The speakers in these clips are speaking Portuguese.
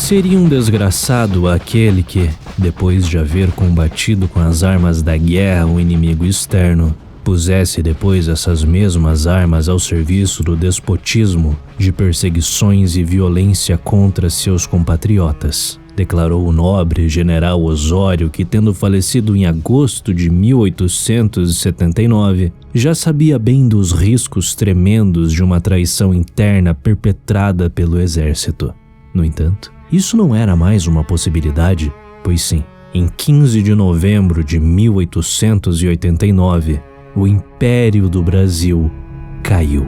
Seria um desgraçado aquele que, depois de haver combatido com as armas da guerra um inimigo externo, pusesse depois essas mesmas armas ao serviço do despotismo, de perseguições e violência contra seus compatriotas, declarou o nobre general Osório que, tendo falecido em agosto de 1879, já sabia bem dos riscos tremendos de uma traição interna perpetrada pelo exército. No entanto, isso não era mais uma possibilidade, pois sim, em 15 de novembro de 1889, o Império do Brasil caiu.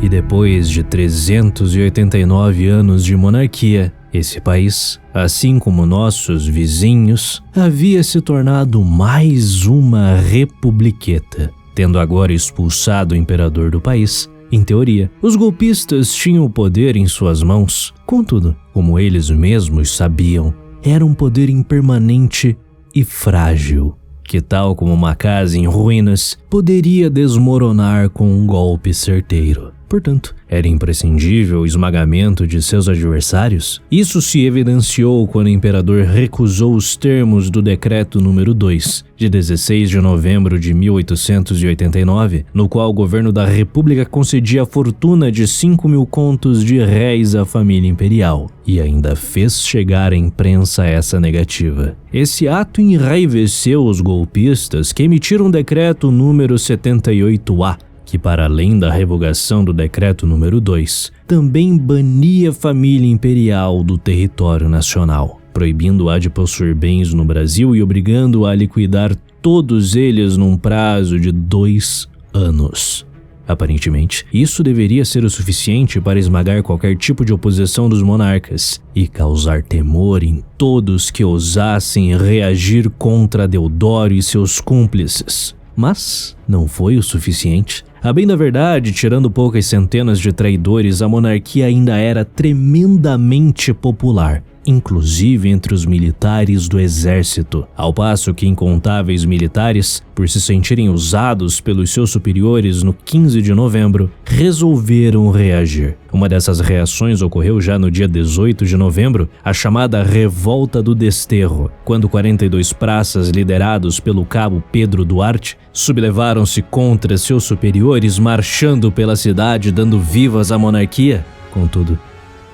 E depois de 389 anos de monarquia, esse país, assim como nossos vizinhos, havia se tornado mais uma republiqueta. Tendo agora expulsado o imperador do país, em teoria, os golpistas tinham o poder em suas mãos. Contudo, como eles mesmos sabiam, era um poder impermanente e frágil, que, tal como uma casa em ruínas, poderia desmoronar com um golpe certeiro. Portanto, era imprescindível o esmagamento de seus adversários. Isso se evidenciou quando o imperador recusou os termos do decreto número 2, de 16 de novembro de 1889, no qual o governo da República concedia a fortuna de 5.000 contos de réis à família imperial, e ainda fez chegar à imprensa essa negativa. Esse ato enraiveceu os golpistas, que emitiram o decreto número 78A, que, para além da revogação do decreto número 2, também bania a família imperial do território nacional, proibindo-a de possuir bens no Brasil e obrigando-a a liquidar todos eles num prazo de 2 anos. Aparentemente, isso deveria ser o suficiente para esmagar qualquer tipo de oposição dos monarcas e causar temor em todos que ousassem reagir contra Deodoro e seus cúmplices. Mas não foi o suficiente. A bem da verdade, tirando poucas centenas de traidores, a monarquia ainda era tremendamente popular, inclusive entre os militares do exército, ao passo que incontáveis militares, por se sentirem usados pelos seus superiores no 15 de novembro, resolveram reagir. Uma dessas reações ocorreu já no dia 18 de novembro, a chamada Revolta do Desterro, quando 42 praças liderados pelo cabo Pedro Duarte sublevaram-se contra seus superiores, marchando pela cidade dando vivas à monarquia. Contudo,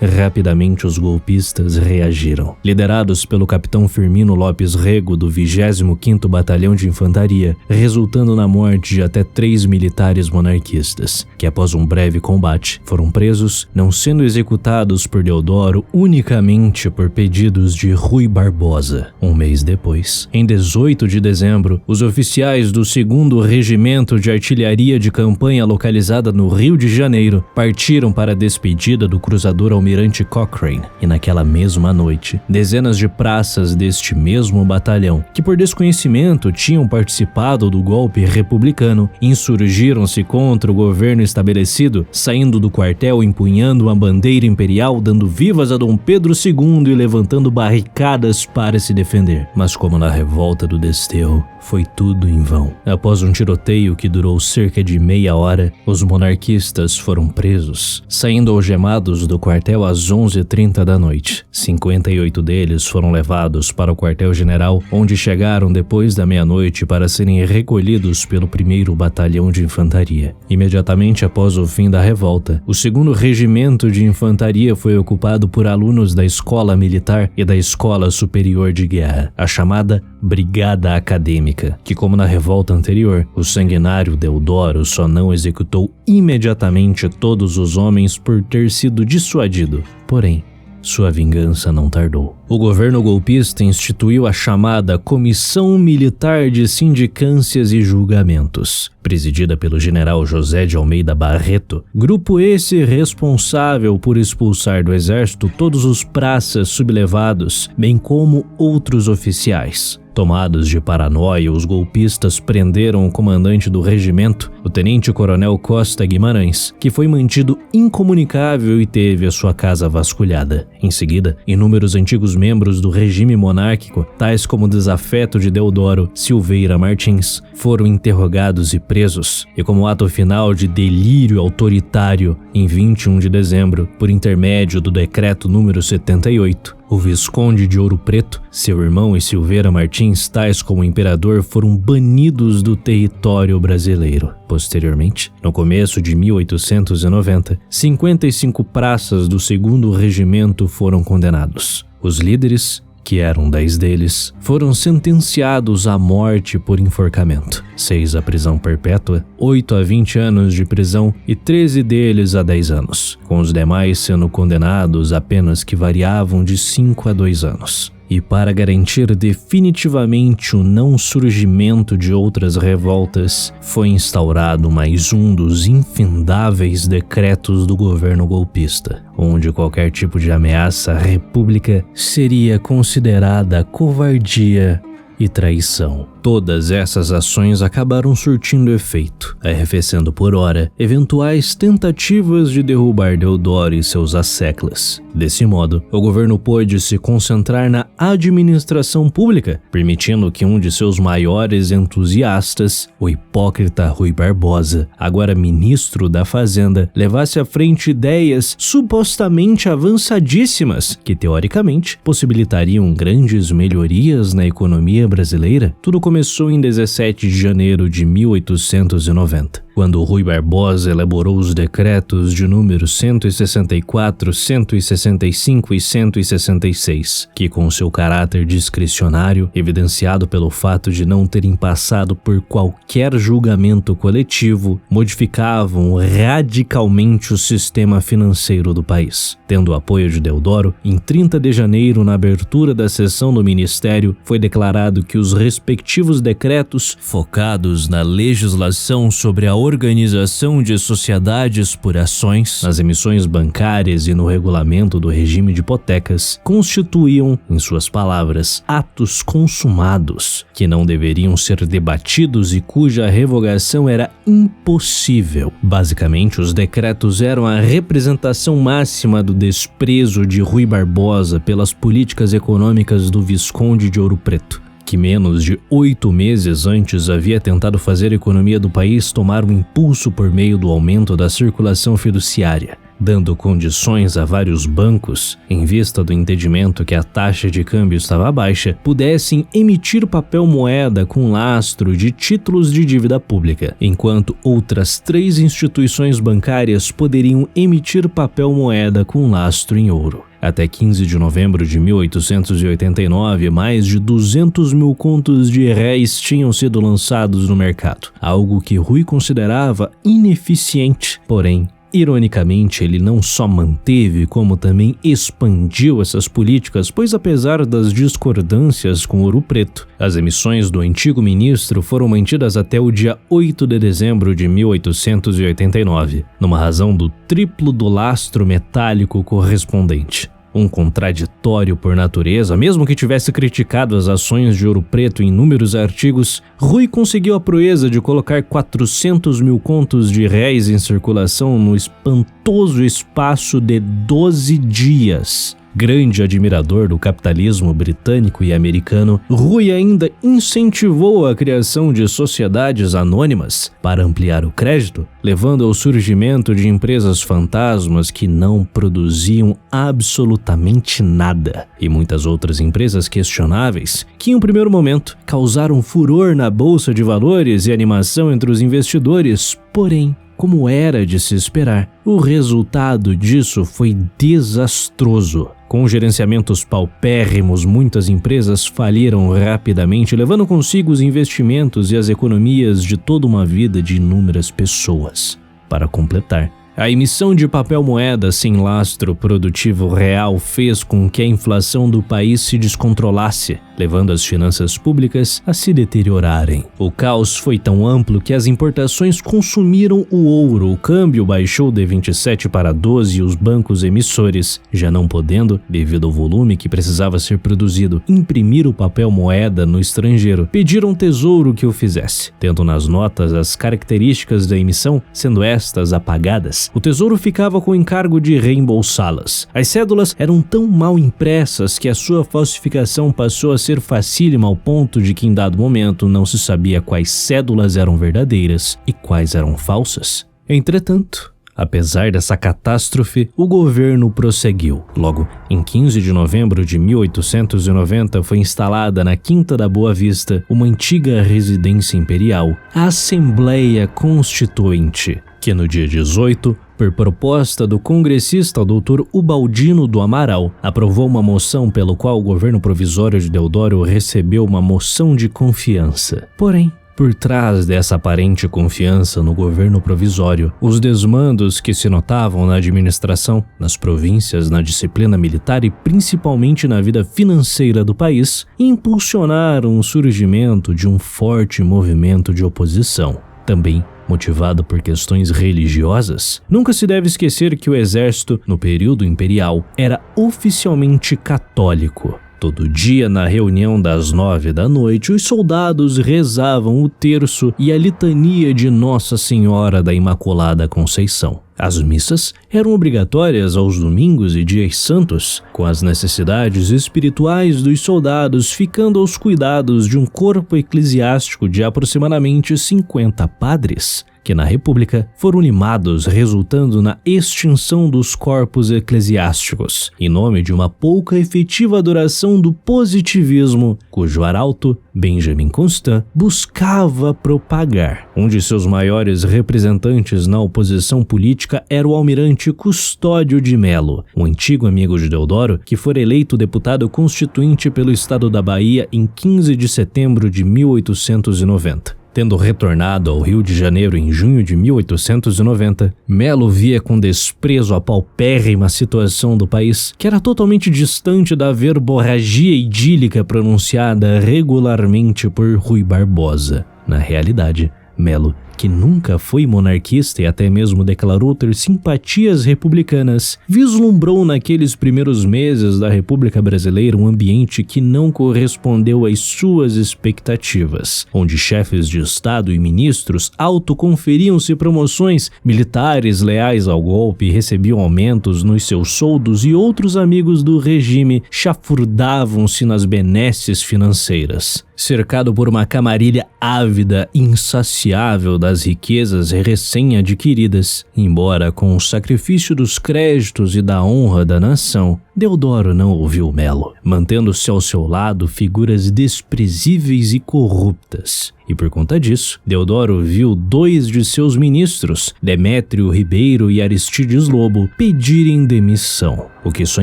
rapidamente os golpistas reagiram. Liderados pelo capitão Firmino Lopes Rego do 25º Batalhão de Infantaria, resultando na morte de até 3 militares monarquistas, que após um breve combate foram presos, não sendo executados por Deodoro unicamente por pedidos de Rui Barbosa. Um mês depois, em 18 de dezembro, os oficiais do 2º Regimento de Artilharia de Campanha localizada no Rio de Janeiro partiram para a despedida do cruzador Almirante Cochrane, e naquela mesma noite, dezenas de praças deste mesmo batalhão, que por desconhecimento tinham participado do golpe republicano, insurgiram-se contra o governo estabelecido, saindo do quartel empunhando uma bandeira imperial, dando vivas a Dom Pedro II e levantando barricadas para se defender. Mas como na Revolta do Desterro, foi tudo em vão. Após um tiroteio que durou cerca de meia hora, os monarquistas foram presos, saindo algemados do quartel às 11h30 da noite. 58 deles foram levados para o quartel-general, onde chegaram depois da meia-noite para serem recolhidos pelo 1º Batalhão de Infantaria. Imediatamente após o fim da revolta, o 2º Regimento de Infantaria foi ocupado por alunos da Escola Militar e da Escola Superior de Guerra, a chamada Brigada Acadêmica, que, como na revolta anterior, o sanguinário Deodoro só não executou imediatamente todos os homens por ter sido dissuadido. Porém, sua vingança não tardou. O governo golpista instituiu a chamada Comissão Militar de Sindicâncias e Julgamentos, presidida pelo general José de Almeida Barreto, grupo esse responsável por expulsar do exército todos os praças sublevados, bem como outros oficiais. Tomados de paranoia, os golpistas prenderam o comandante do regimento, o tenente-coronel Costa Guimarães, que foi mantido incomunicável e teve a sua casa vasculhada. Em seguida, inúmeros antigos membros do regime monárquico, tais como o desafeto de Deodoro Silveira Martins, foram interrogados e presos, e como ato final de delírio autoritário, em 21 de dezembro, por intermédio do decreto número 78, o Visconde de Ouro Preto, seu irmão e Silveira Martins, tais como o imperador, foram banidos do território brasileiro. Posteriormente, no começo de 1890, 55 praças do 2º Regimento foram condenados. Os líderes, que eram 10 deles, foram sentenciados à morte por enforcamento, 6 à prisão perpétua, 8 a 20 anos de prisão e 13 deles a 10 anos, com os demais sendo condenados a penas que variavam de 5 a 2 anos. E para garantir definitivamente o não surgimento de outras revoltas, foi instaurado mais um dos infindáveis decretos do governo golpista, onde qualquer tipo de ameaça à república seria considerada covardia e traição. Todas essas ações acabaram surtindo efeito, arrefecendo por hora eventuais tentativas de derrubar Deodoro e seus asseclas. Desse modo, o governo pôde se concentrar na administração pública, permitindo que um de seus maiores entusiastas, o hipócrita Rui Barbosa, agora ministro da Fazenda, levasse à frente ideias supostamente avançadíssimas que, teoricamente, possibilitariam grandes melhorias na economia brasileira. Tudo começou em 17 de janeiro de 1890, quando Rui Barbosa elaborou os decretos de número 164, 165 e 166, que com seu caráter discricionário, evidenciado pelo fato de não terem passado por qualquer julgamento coletivo, modificavam radicalmente o sistema financeiro do país. Tendo o apoio de Deodoro, em 30 de janeiro, na abertura da sessão do Ministério, foi declarado que os respectivos decretos, focados na legislação sobre a organização de sociedades por ações, nas emissões bancárias e no regulamento do regime de hipotecas, constituíam, em suas palavras, atos consumados, que não deveriam ser debatidos e cuja revogação era impossível. Basicamente, os decretos eram a representação máxima do desprezo de Rui Barbosa pelas políticas econômicas do Visconde de Ouro Preto, que menos de 8 meses antes havia tentado fazer a economia do país tomar um impulso por meio do aumento da circulação fiduciária, dando condições a vários bancos, em vista do entendimento que a taxa de câmbio estava baixa, pudessem emitir papel moeda com lastro de títulos de dívida pública, enquanto outras 3 instituições bancárias poderiam emitir papel moeda com lastro em ouro. Até 15 de novembro de 1889, mais de 200 mil contos de réis tinham sido lançados no mercado, algo que Rui considerava ineficiente. Porém, ironicamente, ele não só manteve, como também expandiu essas políticas, pois apesar das discordâncias com Ouro Preto, as emissões do antigo ministro foram mantidas até o dia 8 de dezembro de 1889, numa razão do triplo do lastro metálico correspondente. Um contraditório por natureza, mesmo que tivesse criticado as ações de Ouro Preto em inúmeros artigos, Rui conseguiu a proeza de colocar 400 mil contos de réis em circulação no espantoso espaço de 12 dias. Grande admirador do capitalismo britânico e americano, Rui ainda incentivou a criação de sociedades anônimas para ampliar o crédito, levando ao surgimento de empresas fantasmas que não produziam absolutamente nada, e muitas outras empresas questionáveis que, em um primeiro momento, causaram furor na bolsa de valores e animação entre os investidores, porém, como era de se esperar, o resultado disso foi desastroso. Com gerenciamentos paupérrimos, muitas empresas faliram rapidamente, levando consigo os investimentos e as economias de toda uma vida de inúmeras pessoas. Para completar, A emissão de papel moeda sem lastro produtivo real fez com que a inflação do país se descontrolasse, levando as finanças públicas a se deteriorarem. O caos foi tão amplo que as importações consumiram o ouro, o câmbio baixou de 27 para 12 e os bancos emissores, já não podendo, devido ao volume que precisava ser produzido, imprimir o papel moeda no estrangeiro, pediram ao Tesouro que o fizesse, tendo nas notas as características da emissão, sendo estas apagadas. O Tesouro ficava com o encargo de reembolsá-las. As cédulas eram tão mal impressas que a sua falsificação passou a ser facílima ao ponto de que em dado momento não se sabia quais cédulas eram verdadeiras e quais eram falsas. Entretanto, apesar dessa catástrofe, o governo prosseguiu. Logo, em 15 de novembro de 1890, foi instalada na Quinta da Boa Vista, uma antiga residência imperial, a Assembleia Constituinte, que no dia 18, por proposta do congressista Dr. Ubaldino do Amaral, aprovou uma moção pelo qual o governo provisório de Deodoro recebeu uma moção de confiança. Porém, por trás dessa aparente confiança no governo provisório, os desmandos que se notavam na administração, nas províncias, na disciplina militar e principalmente na vida financeira do país, impulsionaram o surgimento de um forte movimento de oposição. Também motivado por questões religiosas, nunca se deve esquecer que o exército, no período imperial, era oficialmente católico. Todo dia, na reunião das 9 da noite, os soldados rezavam o terço e a litania de Nossa Senhora da Imaculada Conceição. As missas eram obrigatórias aos domingos e dias santos, com as necessidades espirituais dos soldados ficando aos cuidados de um corpo eclesiástico de aproximadamente 50 padres, que na República foram limados, resultando na extinção dos corpos eclesiásticos, em nome de uma pouca efetiva adoração do positivismo, cujo arauto, Benjamin Constant, buscava propagar. Um de seus maiores representantes na oposição política era o almirante Custódio de Melo, um antigo amigo de Deodoro, que foi eleito deputado constituinte pelo estado da Bahia em 15 de setembro de 1890. Tendo retornado ao Rio de Janeiro em junho de 1890, Melo via com desprezo a paupérrima situação do país, que era totalmente distante da verborragia idílica pronunciada regularmente por Rui Barbosa. Na realidade, Melo, que nunca foi monarquista e até mesmo declarou ter simpatias republicanas, vislumbrou naqueles primeiros meses da República Brasileira um ambiente que não correspondeu às suas expectativas, onde chefes de Estado e ministros autoconferiam-se promoções, militares leais ao golpe recebiam aumentos nos seus soldos e outros amigos do regime chafurdavam-se nas benesses financeiras. Cercado por uma camarilha ávida e insaciável das riquezas recém-adquiridas, embora com o sacrifício dos créditos e da honra da nação, Deodoro não ouviu Melo, mantendo-se ao seu lado figuras desprezíveis e corruptas. E por conta disso, Deodoro viu 2 de seus ministros, Demétrio Ribeiro e Aristides Lobo, pedirem demissão, o que só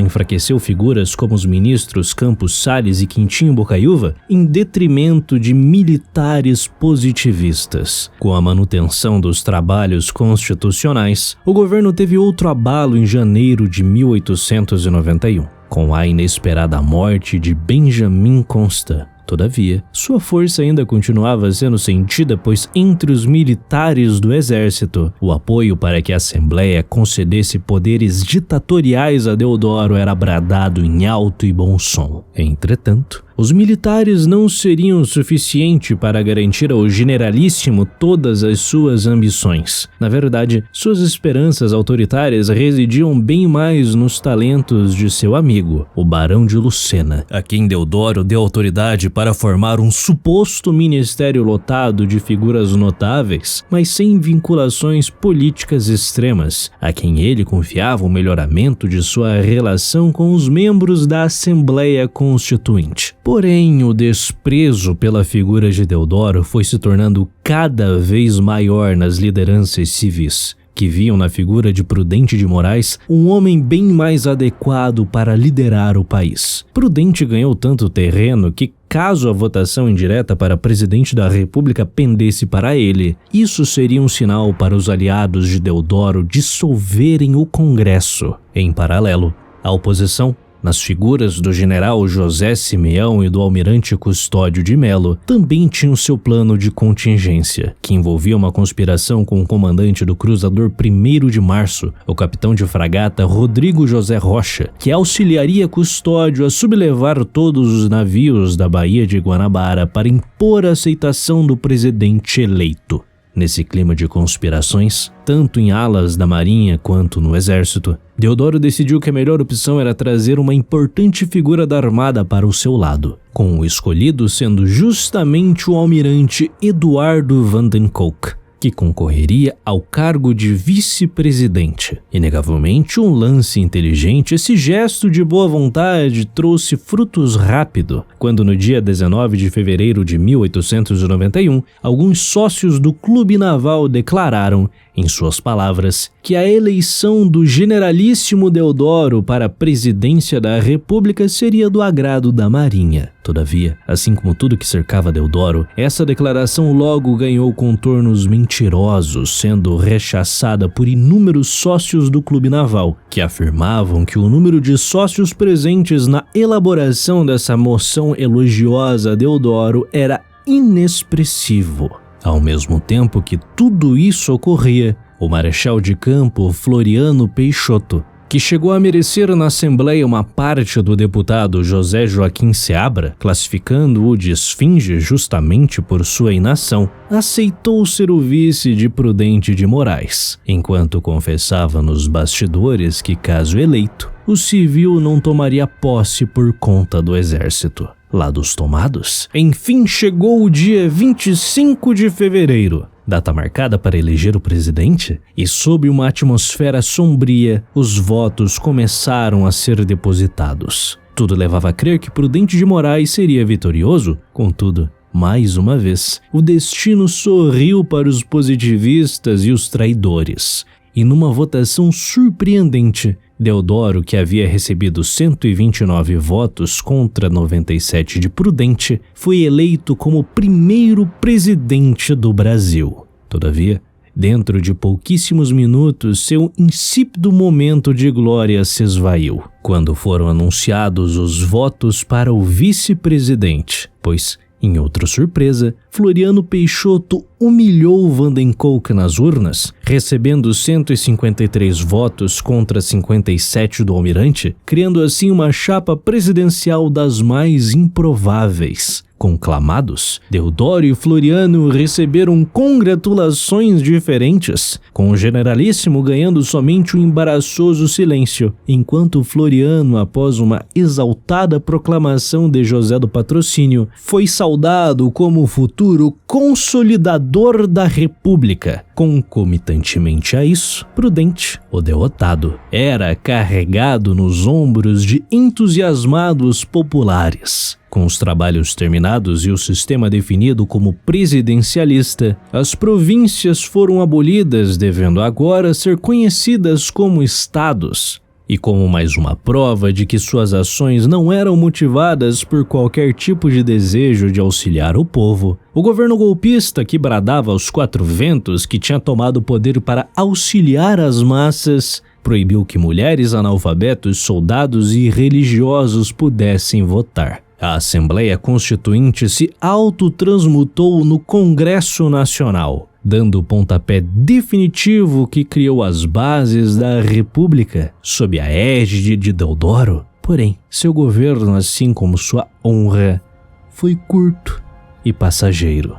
enfraqueceu figuras como os ministros Campos Salles e Quintinho Bocaiúva, em detrimento de militares positivistas. Com a manutenção dos trabalhos constitucionais, o governo teve outro abalo em janeiro de 1891, com a inesperada morte de Benjamin Constant. Todavia, sua força ainda continuava sendo sentida, pois entre os militares do exército, o apoio para que a Assembleia concedesse poderes ditatoriais a Deodoro era bradado em alto e bom som. Entretanto, os militares não seriam o suficiente para garantir ao generalíssimo todas as suas ambições. Na verdade, suas esperanças autoritárias residiam bem mais nos talentos de seu amigo, o Barão de Lucena, a quem Deodoro deu autoridade para formar um suposto ministério lotado de figuras notáveis, mas sem vinculações políticas extremas, a quem ele confiava o melhoramento de sua relação com os membros da Assembleia Constituinte. Porém, o desprezo pela figura de Deodoro foi se tornando cada vez maior nas lideranças civis, que viam na figura de Prudente de Moraes um homem bem mais adequado para liderar o país. Prudente ganhou tanto terreno que caso a votação indireta para presidente da República pendesse para ele, isso seria um sinal para os aliados de Deodoro dissolverem o Congresso. Em paralelo, a oposição, nas figuras do general José Simeão e do almirante Custódio de Melo, também tinha o seu plano de contingência, que envolvia uma conspiração com o comandante do cruzador 1º de Março, o capitão de fragata Rodrigo José Rocha, que auxiliaria Custódio a sublevar todos os navios da Baía de Guanabara para impor a aceitação do presidente eleito. Nesse clima de conspirações, tanto em alas da Marinha quanto no Exército, Deodoro decidiu que a melhor opção era trazer uma importante figura da Armada para o seu lado, com o escolhido sendo justamente o almirante Eduardo Vandenkolk, que concorreria ao cargo de vice-presidente. Inegavelmente, um lance inteligente, esse gesto de boa vontade trouxe frutos rápido, quando no dia 19 de fevereiro de 1891, alguns sócios do Clube Naval declararam, em suas palavras, que a eleição do generalíssimo Deodoro para a presidência da República seria do agrado da Marinha. Todavia, assim como tudo que cercava Deodoro, essa declaração logo ganhou contornos mentirosos, sendo rechaçada por inúmeros sócios do Clube Naval, que afirmavam que o número de sócios presentes na elaboração dessa moção elogiosa a Deodoro era inexpressivo. Ao mesmo tempo que tudo isso ocorria, o marechal de campo Floriano Peixoto, que chegou a merecer na Assembleia uma parte do deputado José Joaquim Seabra, classificando-o de esfinge justamente por sua inação, aceitou ser o vice de Prudente de Moraes, enquanto confessava nos bastidores que, caso eleito, o civil não tomaria posse por conta do exército. Lados tomados, enfim chegou o dia 25 de fevereiro, data marcada para eleger o presidente, e sob uma atmosfera sombria, os votos começaram a ser depositados. Tudo levava a crer que Prudente de Moraes seria vitorioso, contudo, mais uma vez, o destino sorriu para os positivistas e os traidores, e numa votação surpreendente, Deodoro, que havia recebido 129 votos contra 97 de Prudente, foi eleito como primeiro presidente do Brasil. Todavia, dentro de pouquíssimos minutos, seu insípido momento de glória se esvaiu, quando foram anunciados os votos para o vice-presidente, pois, em outra surpresa, Floriano Peixoto humilhou Vandenkolk nas urnas, recebendo 153 votos contra 57 do almirante, criando assim uma chapa presidencial das mais improváveis. Conclamados, Deodoro e Floriano receberam congratulações diferentes, com o generalíssimo ganhando somente um embaraçoso silêncio, enquanto Floriano, após uma exaltada proclamação de José do Patrocínio, foi saudado como o futuro consolidador da República. Concomitantemente a isso, Prudente, o derrotado, era carregado nos ombros de entusiasmados populares. Com os trabalhos terminados e o sistema definido como presidencialista, as províncias foram abolidas, devendo agora ser conhecidas como estados. E como mais uma prova de que suas ações não eram motivadas por qualquer tipo de desejo de auxiliar o povo, o governo golpista, que bradava aos quatro ventos que tinha tomado o poder para auxiliar as massas, proibiu que mulheres, analfabetos, soldados e religiosos pudessem votar. A Assembleia Constituinte se autotransmutou no Congresso Nacional, dando o pontapé definitivo que criou as bases da República, sob a égide de Deodoro. Porém, seu governo, assim como sua honra, foi curto e passageiro.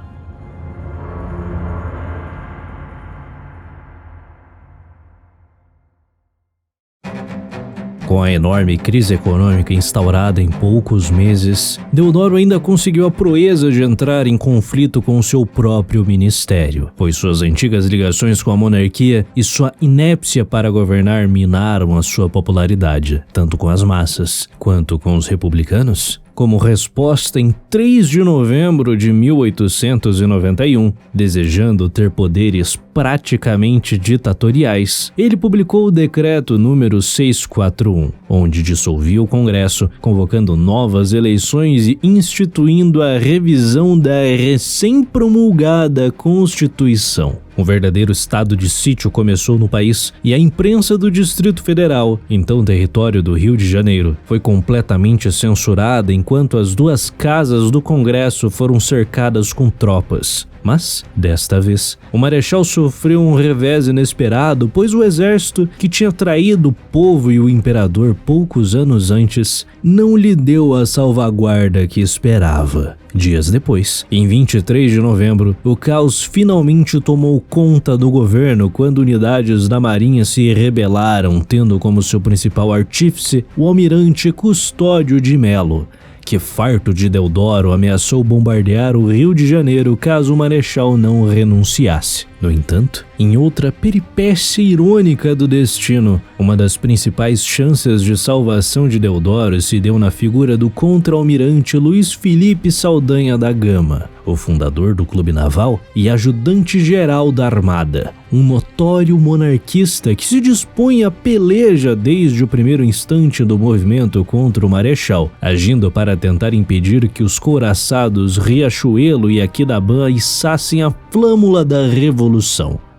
Com a enorme crise econômica instaurada em poucos meses, Deodoro ainda conseguiu a proeza de entrar em conflito com seu próprio ministério, pois suas antigas ligações com a monarquia e sua inépcia para governar minaram a sua popularidade, tanto com as massas quanto com os republicanos. Como resposta, em 3 de novembro de 1891, desejando ter poderes praticamente ditatoriais, ele publicou o decreto número 641, onde dissolvia o Congresso, convocando novas eleições e instituindo a revisão da recém-promulgada Constituição. Um verdadeiro estado de sítio começou no país e a imprensa do Distrito Federal, então território do Rio de Janeiro, foi completamente censurada enquanto as duas casas do Congresso foram cercadas com tropas. Mas, desta vez, o Marechal sofreu um revés inesperado, pois o exército, que tinha traído o povo e o imperador poucos anos antes, não lhe deu a salvaguarda que esperava. Dias depois, em 23 de novembro, o caos finalmente tomou conta do governo quando unidades da Marinha se rebelaram, tendo como seu principal artífice o almirante Custódio de Melo, que, farto de Deodoro, ameaçou bombardear o Rio de Janeiro caso o Marechal não renunciasse. No entanto, em outra peripécia irônica do destino, uma das principais chances de salvação de Deodoro se deu na figura do contra-almirante Luiz Felipe Saldanha da Gama, o fundador do Clube Naval e ajudante-geral da Armada, um notório monarquista que se dispõe à peleja desde o primeiro instante do movimento contra o Marechal, agindo para tentar impedir que os couraçados Riachuelo e Aquidabã içassem a flâmula da Revolução.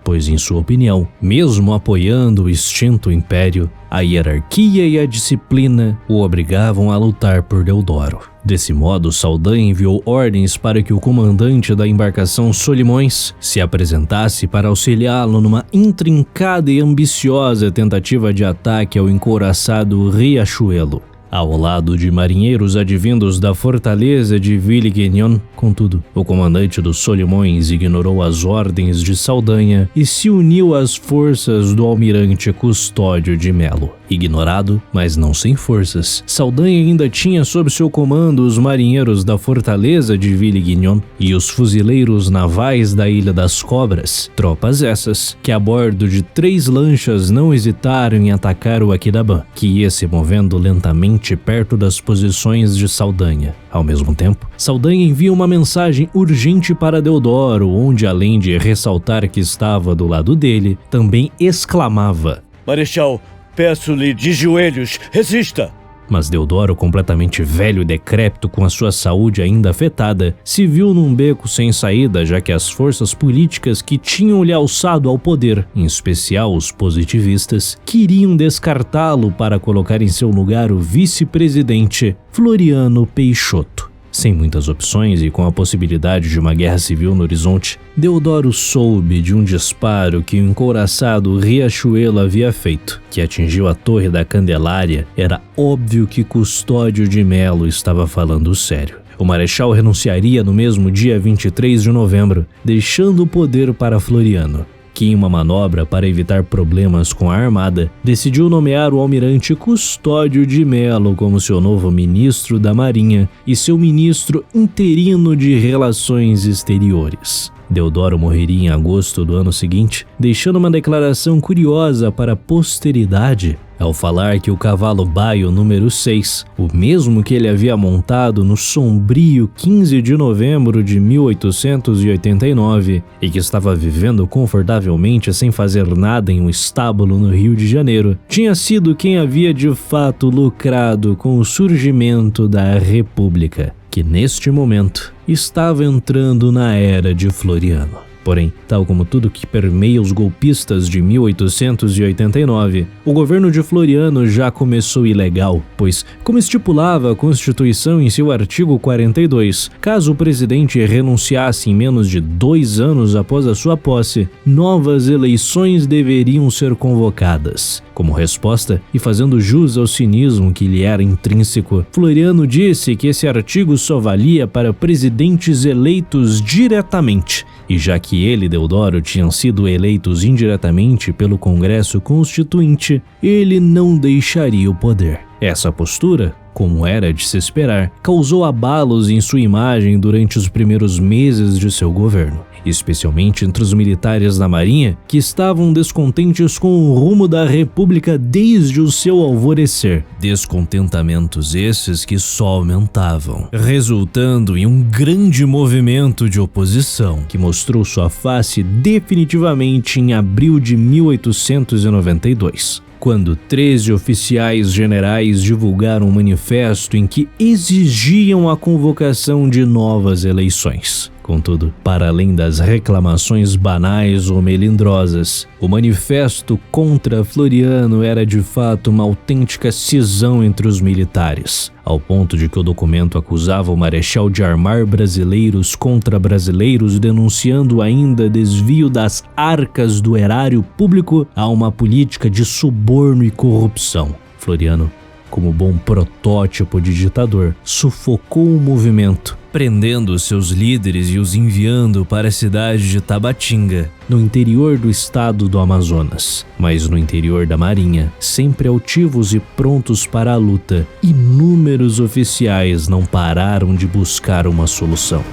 Pois, em sua opinião, mesmo apoiando o extinto império, a hierarquia e a disciplina o obrigavam a lutar por Deodoro. Desse modo, Saldanha enviou ordens para que o comandante da embarcação Solimões se apresentasse para auxiliá-lo numa intrincada e ambiciosa tentativa de ataque ao encouraçado Riachuelo, ao lado de marinheiros advindos da fortaleza de Villiguignon. Contudo, o comandante dos Solimões ignorou as ordens de Saldanha e se uniu às forças do almirante Custódio de Melo. Ignorado, mas não sem forças, Saldanha ainda tinha sob seu comando os marinheiros da fortaleza de Villiguignon e os fuzileiros navais da Ilha das Cobras, tropas essas que a bordo de 3 lanchas não hesitaram em atacar o Aquidabã, que ia se movendo lentamente perto das posições de Saldanha. Ao mesmo tempo, Saldanha envia uma mensagem urgente para Deodoro, onde, além de ressaltar que estava do lado dele, também exclamava: Marechal, peço-lhe de joelhos, resista! Mas Deodoro, completamente velho e decrépito, com a sua saúde ainda afetada, se viu num beco sem saída, já que as forças políticas que tinham lhe alçado ao poder, em especial os positivistas, queriam descartá-lo para colocar em seu lugar o vice-presidente Floriano Peixoto. Sem muitas opções e com a possibilidade de uma guerra civil no horizonte, Deodoro soube de um disparo que o encouraçado Riachuelo havia feito, que atingiu a Torre da Candelária. Era óbvio que Custódio de Melo estava falando sério. O Marechal renunciaria no mesmo dia 23 de novembro, deixando o poder para Floriano, que, em uma manobra para evitar problemas com a armada, decidiu nomear o almirante Custódio de Melo como seu novo ministro da Marinha e seu ministro interino de Relações Exteriores. Deodoro morreria em agosto do ano seguinte, deixando uma declaração curiosa para a posteridade ao falar que o cavalo baio número 6, o mesmo que ele havia montado no sombrio 15 de novembro de 1889 e que estava vivendo confortavelmente sem fazer nada em um estábulo no Rio de Janeiro, tinha sido quem havia de fato lucrado com o surgimento da República, que neste momento estava entrando na era de Floriano. Porém, tal como tudo que permeia os golpistas de 1889, o governo de Floriano já começou ilegal, pois, como estipulava a Constituição em seu artigo 42, caso o presidente renunciasse em menos de 2 anos após a sua posse, novas eleições deveriam ser convocadas. Como resposta, e fazendo jus ao cinismo que lhe era intrínseco, Floriano disse que esse artigo só valia para presidentes eleitos diretamente, e já que ele e Deodoro tinham sido eleitos indiretamente pelo Congresso Constituinte, ele não deixaria o poder. Essa postura como era de se esperar, causou abalos em sua imagem durante os primeiros meses de seu governo, especialmente entre os militares da Marinha, que estavam descontentes com o rumo da República desde o seu alvorecer. Descontentamentos esses que só aumentavam, resultando em um grande movimento de oposição, que mostrou sua face definitivamente em abril de 1892. Quando 13 oficiais generais divulgaram um manifesto em que exigiam a convocação de novas eleições. Contudo, para além das reclamações banais ou melindrosas, o manifesto contra Floriano era de fato uma autêntica cisão entre os militares, ao ponto de que o documento acusava o marechal de armar brasileiros contra brasileiros, denunciando ainda desvio das arcas do erário público a uma política de suborno e corrupção. Floriano, como bom protótipo de ditador, sufocou o movimento, prendendo seus líderes e os enviando para a cidade de Tabatinga, no interior do estado do Amazonas. Mas no interior da Marinha, sempre altivos e prontos para a luta, inúmeros oficiais não pararam de buscar uma solução.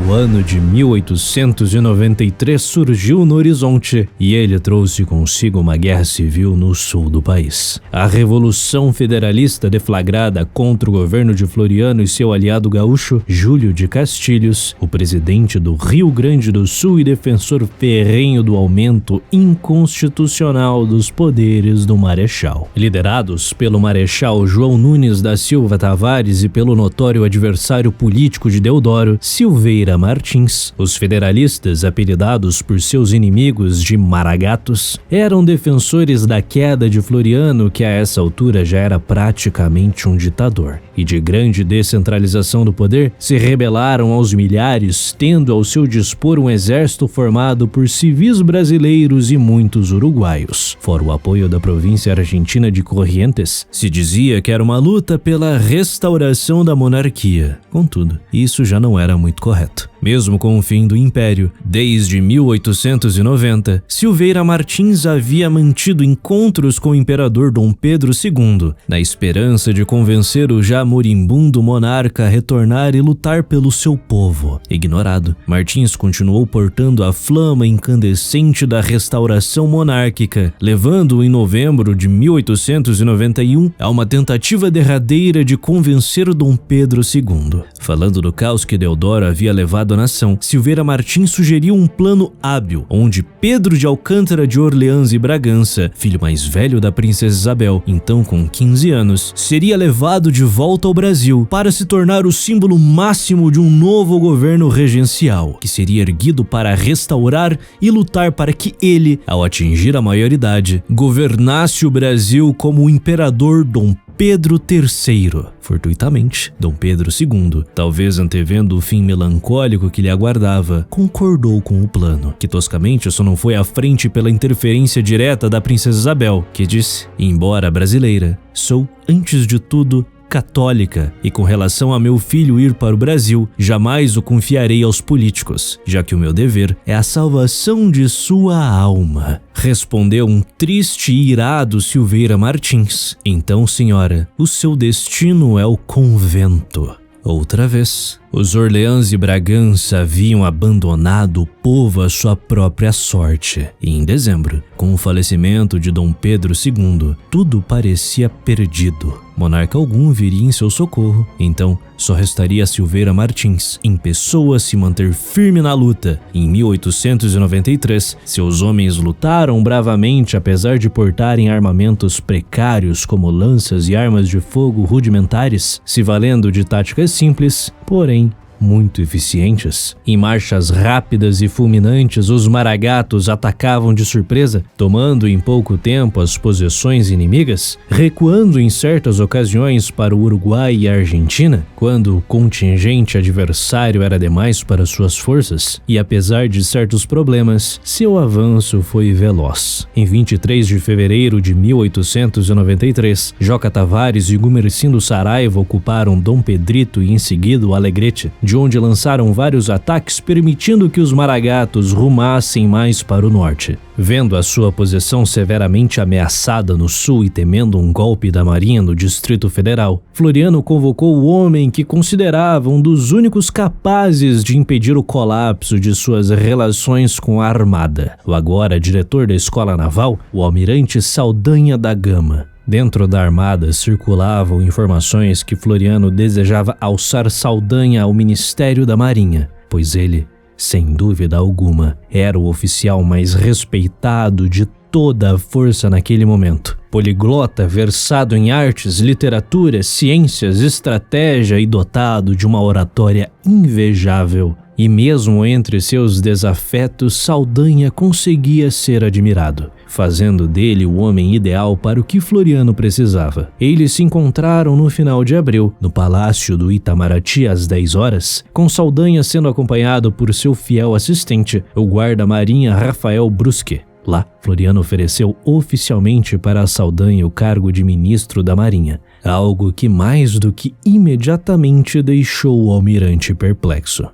O ano de 1893 surgiu no horizonte e ele trouxe consigo uma guerra civil no sul do país. A Revolução Federalista deflagrada contra o governo de Floriano e seu aliado gaúcho, Júlio de Castilhos, o presidente do Rio Grande do Sul e defensor ferrenho do aumento inconstitucional dos poderes do Marechal. Liderados pelo Marechal João Nunes da Silva Tavares e pelo notório adversário político de Deodoro, Silveira Martins, os federalistas, apelidados por seus inimigos de Maragatos, eram defensores da queda de Floriano, que a essa altura já era praticamente um ditador, e de grande descentralização do poder, se rebelaram aos milhares, tendo ao seu dispor um exército formado por civis brasileiros e muitos uruguaios. Fora o apoio da província argentina de Corrientes, se dizia que era uma luta pela restauração da monarquia. Contudo, isso já não era muito correto. Mesmo com o fim do Império, desde 1890, Silveira Martins havia mantido encontros com o imperador Dom Pedro II, na esperança de convencer o já moribundo monarca a retornar e lutar pelo seu povo. Ignorado, Martins continuou portando a flama incandescente da restauração monárquica, levando-o em novembro de 1891 a uma tentativa derradeira de convencer Dom Pedro II. Falando do caos que Deodoro havia levado à nação, Silveira Martins sugeriu um plano hábil, onde Pedro de Alcântara de Orleans e Bragança, filho mais velho da princesa Isabel, então com 15 anos, seria levado de volta ao Brasil para se tornar o símbolo máximo de um novo governo regencial, que seria erguido para restaurar e lutar para que ele, ao atingir a maioridade, governasse o Brasil como o imperador Dom Pedro III. Fortuitamente, Dom Pedro II, talvez antevendo o fim melancólico que lhe aguardava, concordou com o plano, que toscamente só não foi à frente pela interferência direta da princesa Isabel, que disse: embora brasileira, sou, antes de tudo, católica, e com relação a meu filho ir para o Brasil, jamais o confiarei aos políticos, já que o meu dever é a salvação de sua alma. Respondeu um triste e irado Silveira Martins. Então, senhora, o seu destino é o convento. Outra vez, os Orleans e Bragança haviam abandonado o povo à sua própria sorte, e em dezembro, com o falecimento de Dom Pedro II, tudo parecia perdido. Monarca algum viria em seu socorro, então só restaria a Silveira Martins, em pessoa, se manter firme na luta. Em 1893, seus homens lutaram bravamente, apesar de portarem armamentos precários como lanças e armas de fogo rudimentares, se valendo de táticas simples, porém muito eficientes. Em marchas rápidas e fulminantes, os maragatos atacavam de surpresa, tomando em pouco tempo as posições inimigas, recuando em certas ocasiões para o Uruguai e a Argentina, quando o contingente adversário era demais para suas forças, e apesar de certos problemas, seu avanço foi veloz. Em 23 de fevereiro de 1893, Joca Tavares e Gumercindo Saraiva ocuparam Dom Pedrito e em seguida o Alegrete, de onde lançaram vários ataques, permitindo que os maragatos rumassem mais para o norte. Vendo a sua posição severamente ameaçada no sul e temendo um golpe da Marinha no Distrito Federal, Floriano convocou o homem que considerava um dos únicos capazes de impedir o colapso de suas relações com a Armada, o agora diretor da Escola Naval, o almirante Saldanha da Gama. Dentro da Armada circulavam informações que Floriano desejava alçar Saldanha ao Ministério da Marinha, pois ele, sem dúvida alguma, era o oficial mais respeitado de toda a força naquele momento. Poliglota, versado em artes, literatura, ciências, estratégia e dotado de uma oratória invejável. E mesmo entre seus desafetos, Saldanha conseguia ser admirado, fazendo dele o homem ideal para o que Floriano precisava. Eles se encontraram no final de abril, no Palácio do Itamaraty às 10 horas, com Saldanha sendo acompanhado por seu fiel assistente, o guarda-marinha Rafael Brusque. Lá, Floriano ofereceu oficialmente para Saldanha o cargo de ministro da Marinha, algo que mais do que imediatamente deixou o almirante perplexo.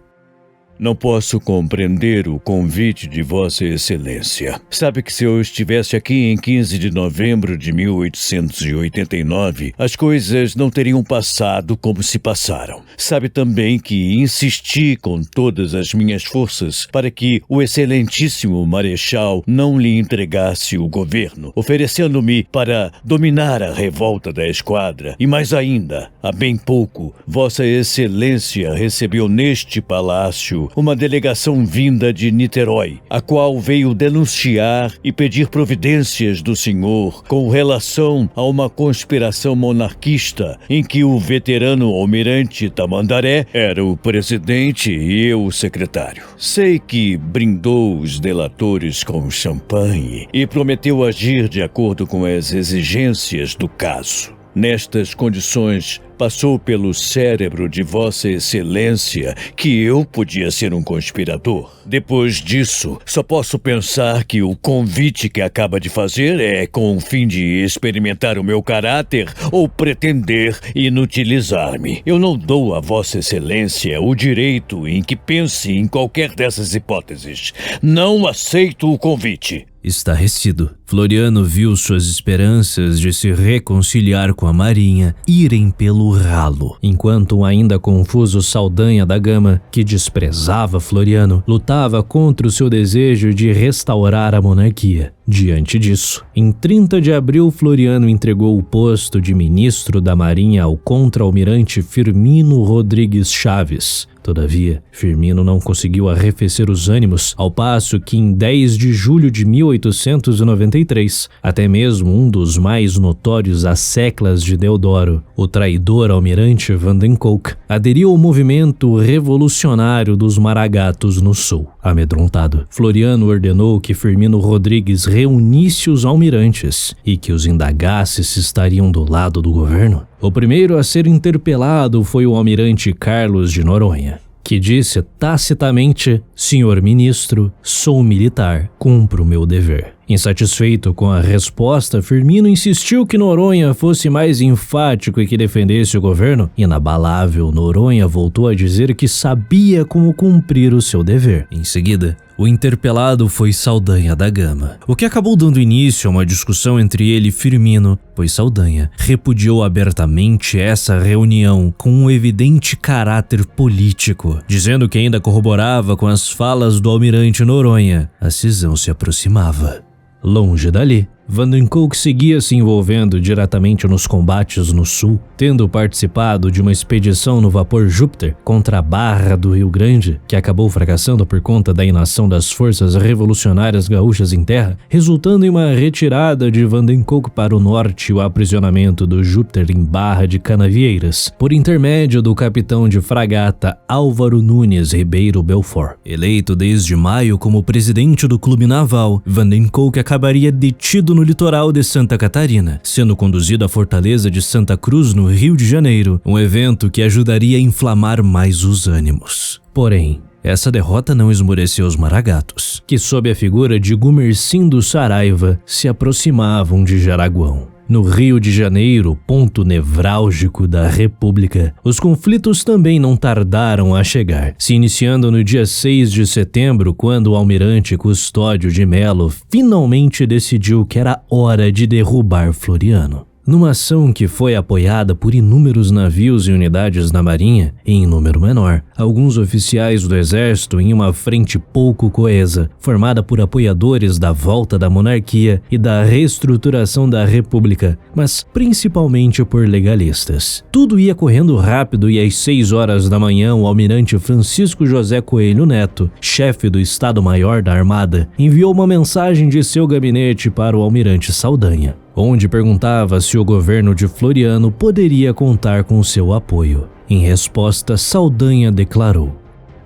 Não posso compreender o convite de Vossa Excelência. Sabe que se eu estivesse aqui em 15 de novembro de 1889, as coisas não teriam passado como se passaram. Sabe também que insisti com todas as minhas forças para que o excelentíssimo Marechal não lhe entregasse o governo, oferecendo-me para dominar a revolta da esquadra. E mais ainda, há bem pouco, Vossa Excelência recebeu neste palácio uma delegação vinda de Niterói, a qual veio denunciar e pedir providências do senhor com relação a uma conspiração monarquista em que o veterano almirante Tamandaré era o presidente e eu o secretário. Sei que brindou os delatores com champanhe e prometeu agir de acordo com as exigências do caso. Nestas condições, passou pelo cérebro de Vossa Excelência que eu podia ser um conspirador. Depois disso, só posso pensar que o convite que acaba de fazer é com o fim de experimentar o meu caráter ou pretender inutilizar-me. Eu não dou a Vossa Excelência o direito em que pense em qualquer dessas hipóteses. Não aceito o convite. Estarrecido, Floriano viu suas esperanças de se reconciliar com a Marinha irem pelo ralo, enquanto o ainda confuso Saldanha da Gama, que desprezava Floriano, lutava contra o seu desejo de restaurar a monarquia. Diante disso, em 30 de abril, Floriano entregou o posto de ministro da Marinha ao contra-almirante Firmino Rodrigues Chaves. Todavia, Firmino não conseguiu arrefecer os ânimos, ao passo que em 10 de julho de 1893, até mesmo um dos mais notórios asseclas de Deodoro, o traidor almirante Vandenkolk, aderiu ao movimento revolucionário dos maragatos no sul. Amedrontado, Floriano ordenou que Firmino Rodrigues reunisse os almirantes e que os indagasse se estariam do lado do governo. O primeiro a ser interpelado foi o almirante Carlos de Noronha, que disse tacitamente: "Senhor ministro, sou militar, cumpro o meu dever." Insatisfeito com a resposta, Firmino insistiu que Noronha fosse mais enfático e que defendesse o governo. Inabalável, Noronha voltou a dizer que sabia como cumprir o seu dever. Em seguida, o interpelado foi Saldanha da Gama, o que acabou dando início a uma discussão entre ele e Firmino, pois Saldanha repudiou abertamente essa reunião com um evidente caráter político, dizendo que ainda corroborava com as falas do almirante Noronha. A cisão se aproximava. Longe dali, Vandenkolk seguia se envolvendo diretamente nos combates no sul, tendo participado de uma expedição no vapor Júpiter contra a Barra do Rio Grande, que acabou fracassando por conta da inação das forças revolucionárias gaúchas em terra, resultando em uma retirada de Vandenkolk para o norte e o aprisionamento do Júpiter em Barra de Canavieiras, por intermédio do capitão de fragata Álvaro Nunes Ribeiro Belfort. Eleito desde maio como presidente do clube naval, Vandenkolk acabaria detido no litoral de Santa Catarina, sendo conduzido à fortaleza de Santa Cruz, no Rio de Janeiro, um evento que ajudaria a inflamar mais os ânimos. Porém, essa derrota não esmoreceu os maragatos, que sob a figura de Gumercindo Saraiva se aproximavam de Jaraguão. No Rio de Janeiro, ponto nevrálgico da República, os conflitos também não tardaram a chegar, se iniciando no dia 6 de setembro, quando o almirante Custódio de Melo finalmente decidiu que era hora de derrubar Floriano. Numa ação que foi apoiada por inúmeros navios e unidades da Marinha, em número menor, alguns oficiais do Exército em uma frente pouco coesa, formada por apoiadores da volta da monarquia e da reestruturação da República, mas principalmente por legalistas. Tudo ia correndo rápido e às 6 horas da manhã o almirante Francisco José Coelho Neto, chefe do Estado-Maior da Armada, enviou uma mensagem de seu gabinete para o almirante Saldanha, onde perguntava se o governo de Floriano poderia contar com seu apoio. Em resposta, Saldanha declarou: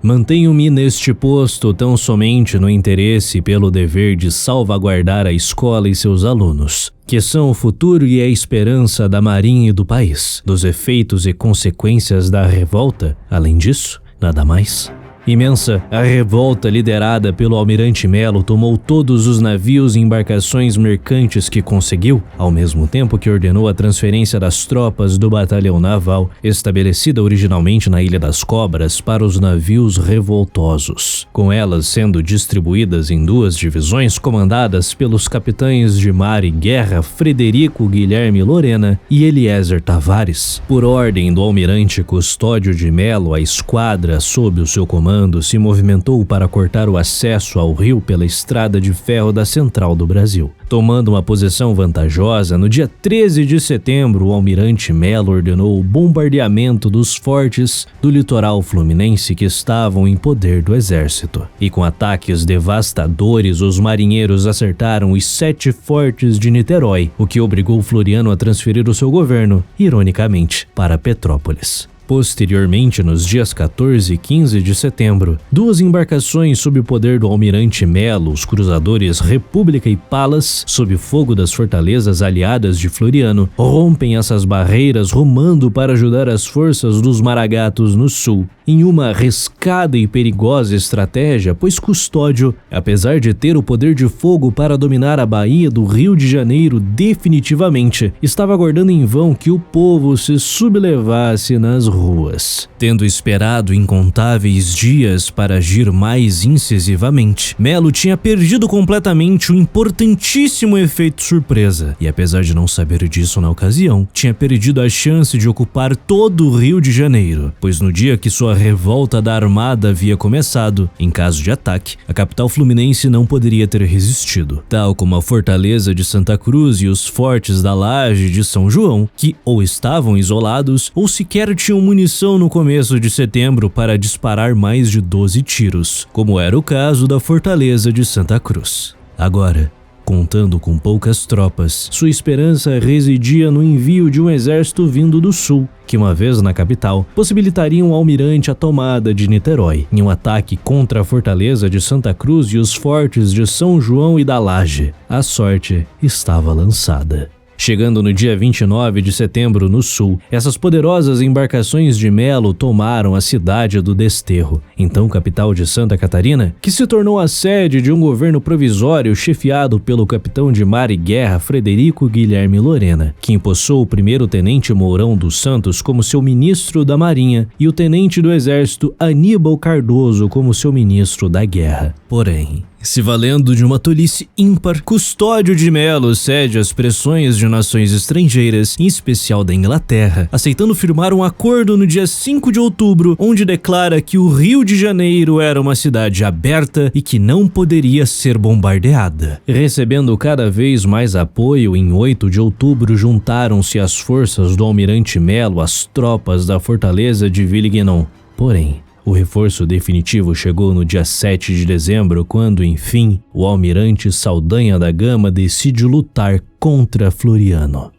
"Mantenho-me neste posto tão somente no interesse e pelo dever de salvaguardar a escola e seus alunos, que são o futuro e a esperança da Marinha e do país, dos efeitos e consequências da revolta. Além disso, nada mais." Imensa, a revolta liderada pelo almirante Melo tomou todos os navios e embarcações mercantes que conseguiu, ao mesmo tempo que ordenou a transferência das tropas do batalhão naval, estabelecida originalmente na Ilha das Cobras, para os navios revoltosos, com elas sendo distribuídas em 2 divisões comandadas pelos capitães de mar e guerra Frederico Guilherme Lorena e Eliezer Tavares. Por ordem do almirante Custódio de Melo, a esquadra, sob o seu comando, se movimentou para cortar o acesso ao rio pela estrada de ferro da Central do Brasil. Tomando uma posição vantajosa, no dia 13 de setembro, o almirante Melo ordenou o bombardeamento dos fortes do litoral fluminense que estavam em poder do exército. E com ataques devastadores, os marinheiros acertaram os 7 fortes de Niterói, o que obrigou Floriano a transferir o seu governo, ironicamente, para Petrópolis. Posteriormente, nos dias 14 e 15 de setembro, 2 embarcações sob o poder do almirante Melo, os cruzadores República e Palas, sob fogo das fortalezas aliadas de Floriano, rompem essas barreiras rumando para ajudar as forças dos Maragatos no sul, em uma arriscada e perigosa estratégia, pois Custódio, apesar de ter o poder de fogo para dominar a Baía do Rio de Janeiro definitivamente, estava aguardando em vão que o povo se sublevasse nas ruas. Tendo esperado incontáveis dias para agir mais incisivamente, Melo tinha perdido completamente o importantíssimo efeito surpresa, e apesar de não saber disso na ocasião, tinha perdido a chance de ocupar todo o Rio de Janeiro, pois no dia que sua revolta da Armada havia começado, em caso de ataque, a capital fluminense não poderia ter resistido, tal como a fortaleza de Santa Cruz e os fortes da Laje de São João, que ou estavam isolados ou sequer tinham munição no começo de setembro para disparar mais de 12 tiros, como era o caso da fortaleza de Santa Cruz. Agora, contando com poucas tropas, sua esperança residia no envio de um exército vindo do sul, que uma vez na capital, possibilitaria ao almirante a tomada de Niterói, em um ataque contra a fortaleza de Santa Cruz e os fortes de São João e da Laje. A sorte estava lançada. Chegando no dia 29 de setembro no sul, essas poderosas embarcações de Melo tomaram a cidade do Desterro, então capital de Santa Catarina, que se tornou a sede de um governo provisório chefiado pelo capitão de mar e guerra Frederico Guilherme Lorena, que empossou o primeiro-tenente Mourão dos Santos como seu ministro da Marinha e o tenente do Exército Aníbal Cardoso como seu ministro da Guerra. Porém, se valendo de uma tolice ímpar, Custódio de Melo cede às pressões de nações estrangeiras, em especial da Inglaterra, aceitando firmar um acordo no dia 5 de outubro, onde declara que o Rio de Janeiro era uma cidade aberta e que não poderia ser bombardeada. Recebendo cada vez mais apoio, em 8 de outubro juntaram-se as forças do almirante Melo às tropas da fortaleza de Villegnon. Porém, o reforço definitivo chegou no dia 7 de dezembro, quando, enfim, o almirante Saldanha da Gama decide lutar contra Floriano.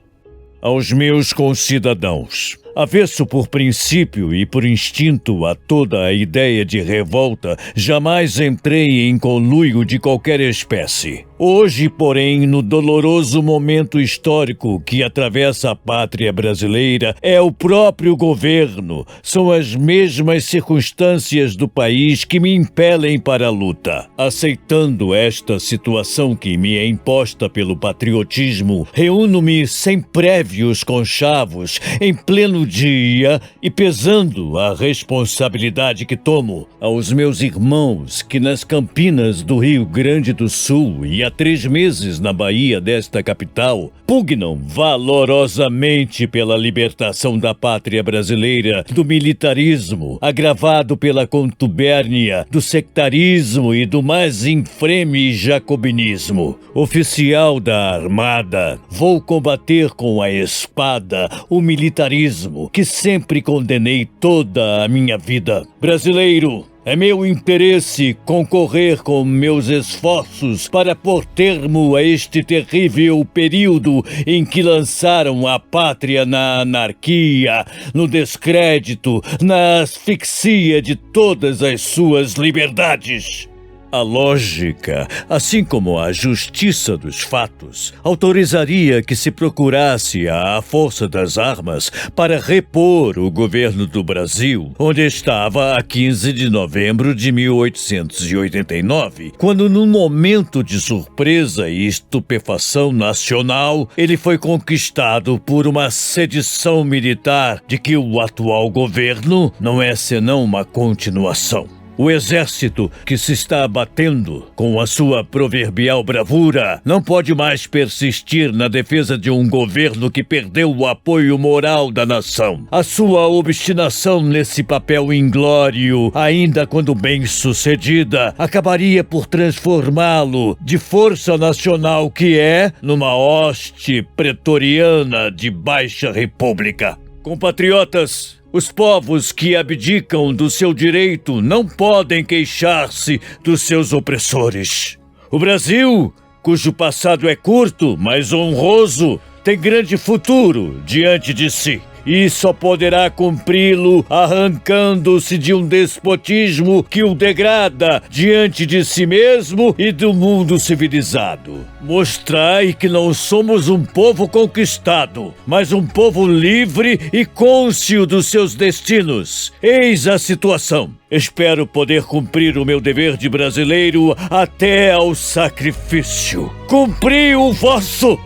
Aos meus concidadãos, Avesso por princípio e por instinto a toda a ideia de revolta, jamais entrei em conluio de qualquer espécie. Hoje, porém, no doloroso momento histórico que atravessa a pátria brasileira, é o próprio governo, são as mesmas circunstâncias do país que me impelem para a luta. Aceitando esta situação que me é imposta pelo patriotismo, reúno-me sem prévios conchavos, em pleno dia e pesando a responsabilidade que tomo aos meus irmãos que nas campinas do Rio Grande do Sul e há 3 meses na Bahia desta capital, pugnam valorosamente pela libertação da pátria brasileira do militarismo, agravado pela contubérnia, do sectarismo e do mais infreme jacobinismo. Oficial da Armada, vou combater com a espada o militarismo que sempre condenei toda a minha vida. Brasileiro, é meu interesse concorrer com meus esforços para pôr termo a este terrível período em que lançaram a pátria na anarquia, no descrédito, na asfixia de todas as suas liberdades. A lógica, assim como a justiça dos fatos, autorizaria que se procurasse a força das armas para repor o governo do Brasil, onde estava a 15 de novembro de 1889, quando, num momento de surpresa e estupefação nacional, ele foi conquistado por uma sedição militar de que o atual governo não é senão uma continuação. O exército que se está abatendo com a sua proverbial bravura não pode mais persistir na defesa de um governo que perdeu o apoio moral da nação. A sua obstinação nesse papel inglório, ainda quando bem sucedida, acabaria por transformá-lo de força nacional que é numa hoste pretoriana de baixa república. Compatriotas, os povos que abdicam do seu direito não podem queixar-se dos seus opressores. O Brasil, cujo passado é curto, mas honroso, tem grande futuro diante de si. E só poderá cumpri-lo arrancando-se de um despotismo que o degrada diante de si mesmo e do mundo civilizado. Mostrai que não somos um povo conquistado, mas um povo livre e cônscio dos seus destinos. Eis a situação. Espero poder cumprir o meu dever de brasileiro até ao sacrifício. Cumpri o vosso!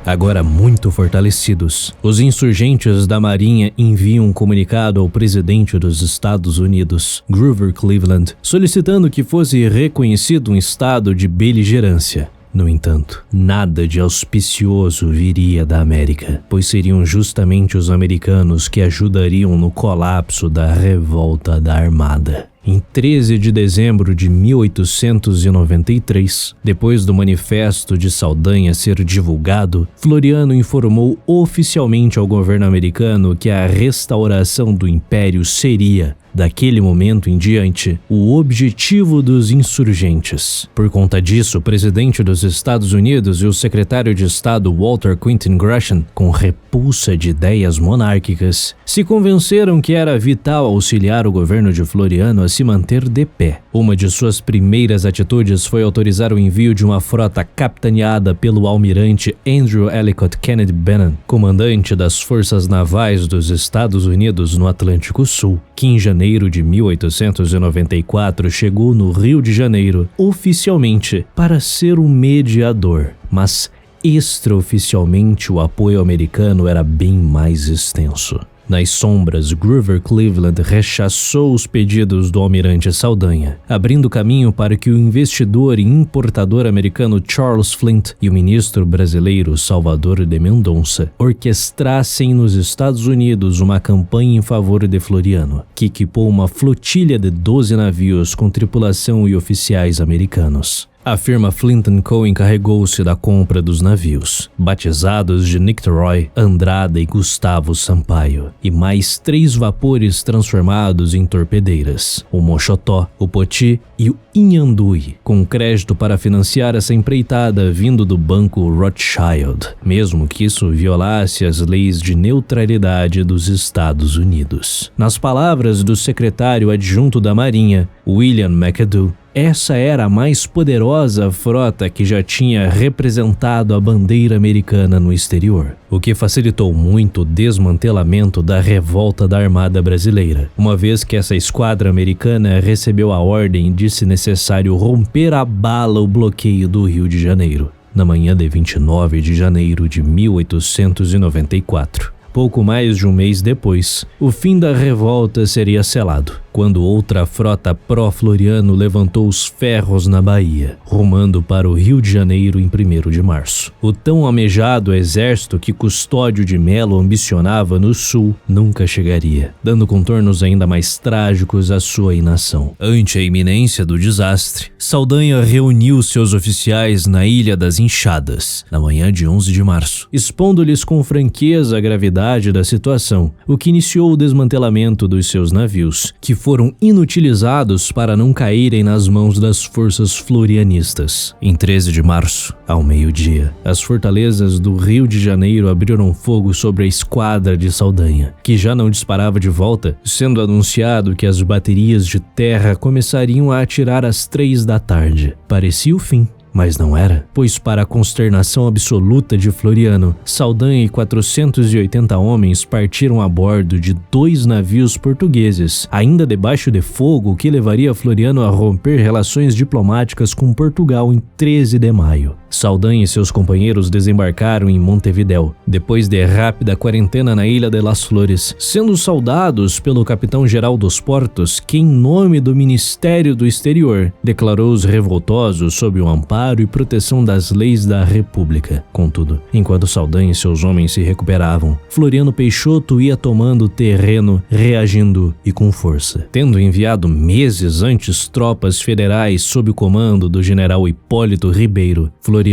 Agora muito fortalecidos, os insurgentes da Marinha enviam um comunicado ao presidente dos Estados Unidos, Grover Cleveland, solicitando que fosse reconhecido um estado de beligerância. No entanto, nada de auspicioso viria da América, pois seriam justamente os americanos que ajudariam no colapso da revolta da Armada. Em 13 de dezembro de 1893, depois do Manifesto de Saldanha ser divulgado, Floriano informou oficialmente ao governo americano que a restauração do Império seria, daquele momento em diante, o objetivo dos insurgentes. Por conta disso, o presidente dos Estados Unidos e o secretário de Estado Walter Quinton Gresham, com repulsa de ideias monárquicas, se convenceram que era vital auxiliar o governo de Floriano a se manter de pé. Uma de suas primeiras atitudes foi autorizar o envio de uma frota capitaneada pelo almirante Andrew Ellicott Kennedy Bannon, comandante das forças navais dos Estados Unidos no Atlântico Sul, que em janeiro de 1894 chegou no Rio de Janeiro oficialmente para ser um mediador, mas extraoficialmente o apoio americano era bem mais extenso. Nas sombras, Grover Cleveland rechaçou os pedidos do almirante Saldanha, abrindo caminho para que o investidor e importador americano Charles Flint e o ministro brasileiro Salvador de Mendonça orquestrassem nos Estados Unidos uma campanha em favor de Floriano, que equipou uma flotilha de 12 navios com tripulação e oficiais americanos. A firma Flint & Co. encarregou-se da compra dos navios, batizados de Nicteroy, Andrada e Gustavo Sampaio, e mais 3 vapores transformados em torpedeiras, o Mochotó, o Poti e o Inhandui, com crédito para financiar essa empreitada vindo do banco Rothschild, mesmo que isso violasse as leis de neutralidade dos Estados Unidos. Nas palavras do secretário adjunto da Marinha, William McAdoo, essa era a mais poderosa frota que já tinha representado a bandeira americana no exterior, o que facilitou muito o desmantelamento da revolta da Armada Brasileira, uma vez que essa esquadra americana recebeu a ordem de, se necessário, romper a bala o bloqueio do Rio de Janeiro, na manhã de 29 de janeiro de 1894. Pouco mais de um mês depois, o fim da revolta seria selado, quando outra frota pró-Floriano levantou os ferros na Bahia, rumando para o Rio de Janeiro em 1º de março. O tão almejado exército que Custódio de Melo ambicionava no sul nunca chegaria, dando contornos ainda mais trágicos à sua inação. Ante a iminência do desastre, Saldanha reuniu seus oficiais na Ilha das Inchadas, na manhã de 11 de março, expondo-lhes com franqueza a gravidade da situação, o que iniciou o desmantelamento dos seus navios, que foram inutilizados para não caírem nas mãos das forças florianistas. Em 13 de março, ao meio-dia, as fortalezas do Rio de Janeiro abriram fogo sobre a esquadra de Saldanha, que já não disparava de volta, sendo anunciado que as baterias de terra começariam a atirar às 3 da tarde. Parecia o fim. Mas não era, pois para a consternação absoluta de Floriano, Saldanha e 480 homens partiram a bordo de 2 navios portugueses, ainda debaixo de fogo, que levaria Floriano a romper relações diplomáticas com Portugal em 13 de maio. Saldanha e seus companheiros desembarcaram em Montevidéu, depois de rápida quarentena na Ilha de las Flores, sendo saudados pelo capitão-geral dos portos, que, em nome do Ministério do Exterior, declarou os revoltosos sob o amparo e proteção das leis da República. Contudo, enquanto Saldanha e seus homens se recuperavam, Floriano Peixoto ia tomando terreno, reagindo e com força. Tendo enviado meses antes tropas federais sob o comando do general Hipólito Ribeiro, Floriano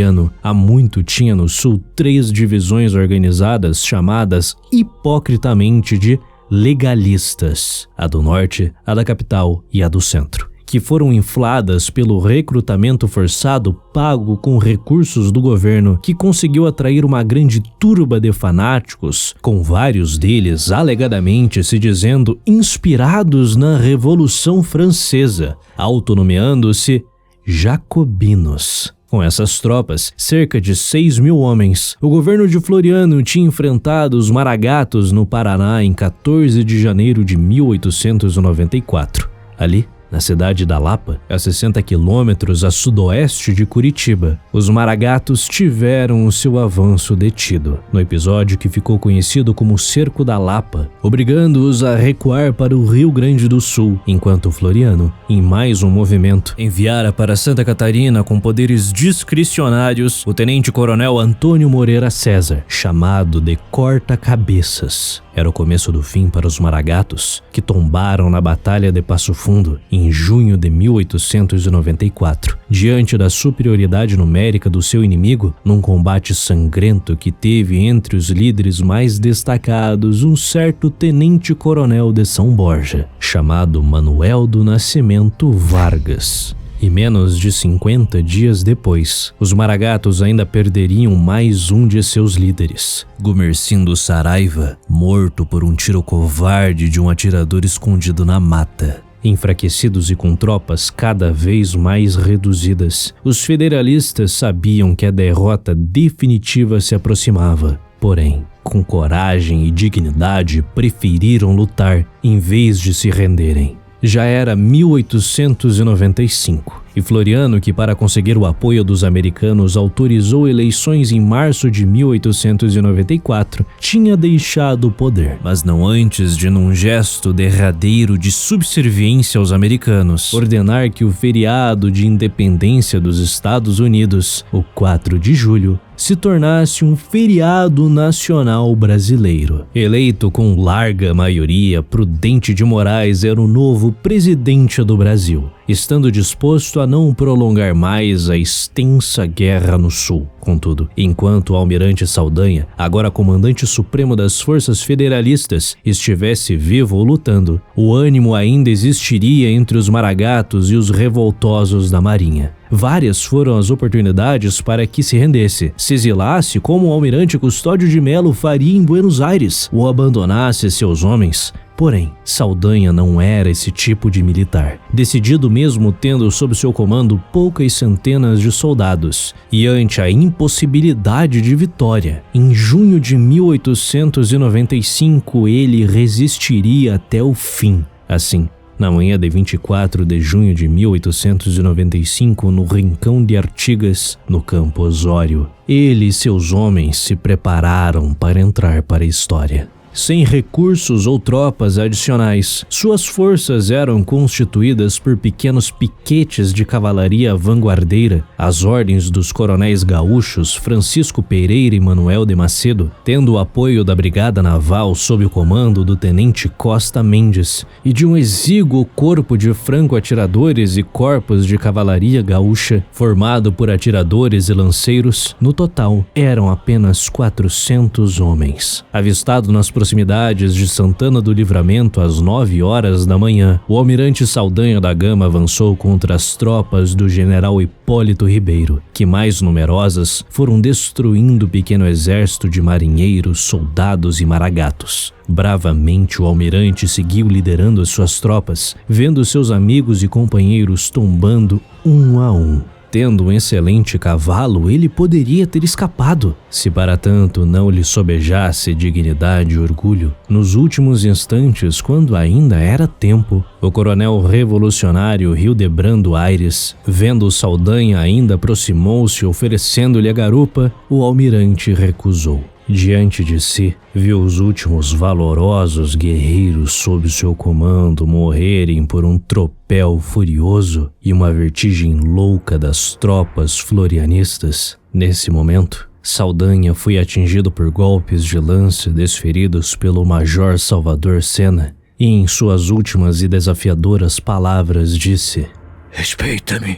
há muito tinha no sul 3 divisões organizadas chamadas hipocritamente de legalistas, a do norte, a da capital e a do centro, que foram infladas pelo recrutamento forçado pago com recursos do governo, que conseguiu atrair uma grande turba de fanáticos, com vários deles alegadamente se dizendo inspirados na Revolução Francesa, autonomeando-se jacobinos. Com essas tropas, cerca de 6.000 homens, o governo de Floriano tinha enfrentado os Maragatos no Paraná em 14 de janeiro de 1894. Ali, na cidade da Lapa, a 60 quilômetros a sudoeste de Curitiba, os Maragatos tiveram o seu avanço detido, no episódio que ficou conhecido como Cerco da Lapa, obrigando-os a recuar para o Rio Grande do Sul, enquanto Floriano, em mais um movimento, enviara para Santa Catarina com poderes discricionários o tenente-coronel Antônio Moreira César, chamado de Corta-Cabeças. Era o começo do fim para os Maragatos, que tombaram na Batalha de Passo Fundo em junho de 1894, diante da superioridade numérica do seu inimigo, num combate sangrento que teve entre os líderes mais destacados um certo tenente-coronel de São Borja, chamado Manuel do Nascimento Vargas. E menos de 50 dias depois, os Maragatos ainda perderiam mais um de seus líderes, Gumercindo Saraiva, morto por um tiro covarde de um atirador escondido na mata. Enfraquecidos e com tropas cada vez mais reduzidas, os federalistas sabiam que a derrota definitiva se aproximava. Porém, com coragem e dignidade, preferiram lutar em vez de se renderem. Já era 1895, e Floriano, que para conseguir o apoio dos americanos autorizou eleições em março de 1894, tinha deixado o poder, mas não antes de, num gesto derradeiro de subserviência aos americanos, ordenar que o feriado de independência dos Estados Unidos, o 4 de julho, se tornasse um feriado nacional brasileiro. Eleito com larga maioria, Prudente de Moraes era o novo presidente do Brasil, estando disposto a não prolongar mais a extensa guerra no sul. Contudo, enquanto o almirante Saldanha, agora comandante supremo das forças federalistas, estivesse vivo ou lutando, o ânimo ainda existiria entre os maragatos e os revoltosos da marinha. Várias foram as oportunidades para que se rendesse, se exilasse como o almirante Custódio de Melo faria em Buenos Aires, ou abandonasse seus homens. Porém, Saldanha não era esse tipo de militar, decidido mesmo tendo sob seu comando poucas centenas de soldados, e ante a impossibilidade de vitória, em junho de 1895 ele resistiria até o fim. Assim, na manhã de 24 de junho de 1895, no rincão de Artigas, no Campo Osório, ele e seus homens se prepararam para entrar para a história. Sem recursos ou tropas adicionais, suas forças eram constituídas por pequenos piquetes de cavalaria vanguardeira, às ordens dos coronéis gaúchos Francisco Pereira e Manuel de Macedo, tendo o apoio da Brigada Naval sob o comando do tenente Costa Mendes e de um exíguo corpo de franco-atiradores e corpos de cavalaria gaúcha, formado por atiradores e lanceiros. No total, eram apenas 400 homens. Avistado nas proximidades de Santana do Livramento às 9 horas da manhã, o almirante Saldanha da Gama avançou contra as tropas do general Hipólito Ribeiro, que mais numerosas foram destruindo o pequeno exército de marinheiros, soldados e maragatos. Bravamente o almirante seguiu liderando as suas tropas, vendo seus amigos e companheiros tombando um a um. Tendo um excelente cavalo, ele poderia ter escapado, se para tanto não lhe sobejasse dignidade e orgulho. Nos últimos instantes, quando ainda era tempo, o coronel revolucionário Hildebrando Aires, vendo Saldanha ainda aproximou-se oferecendo-lhe a garupa, o almirante recusou. Diante de si, viu os últimos valorosos guerreiros sob seu comando morrerem por um tropel furioso e uma vertigem louca das tropas florianistas. Nesse momento, Saldanha foi atingido por golpes de lança desferidos pelo Major Salvador Sena e, em suas últimas e desafiadoras palavras, disse: "Respeita-me.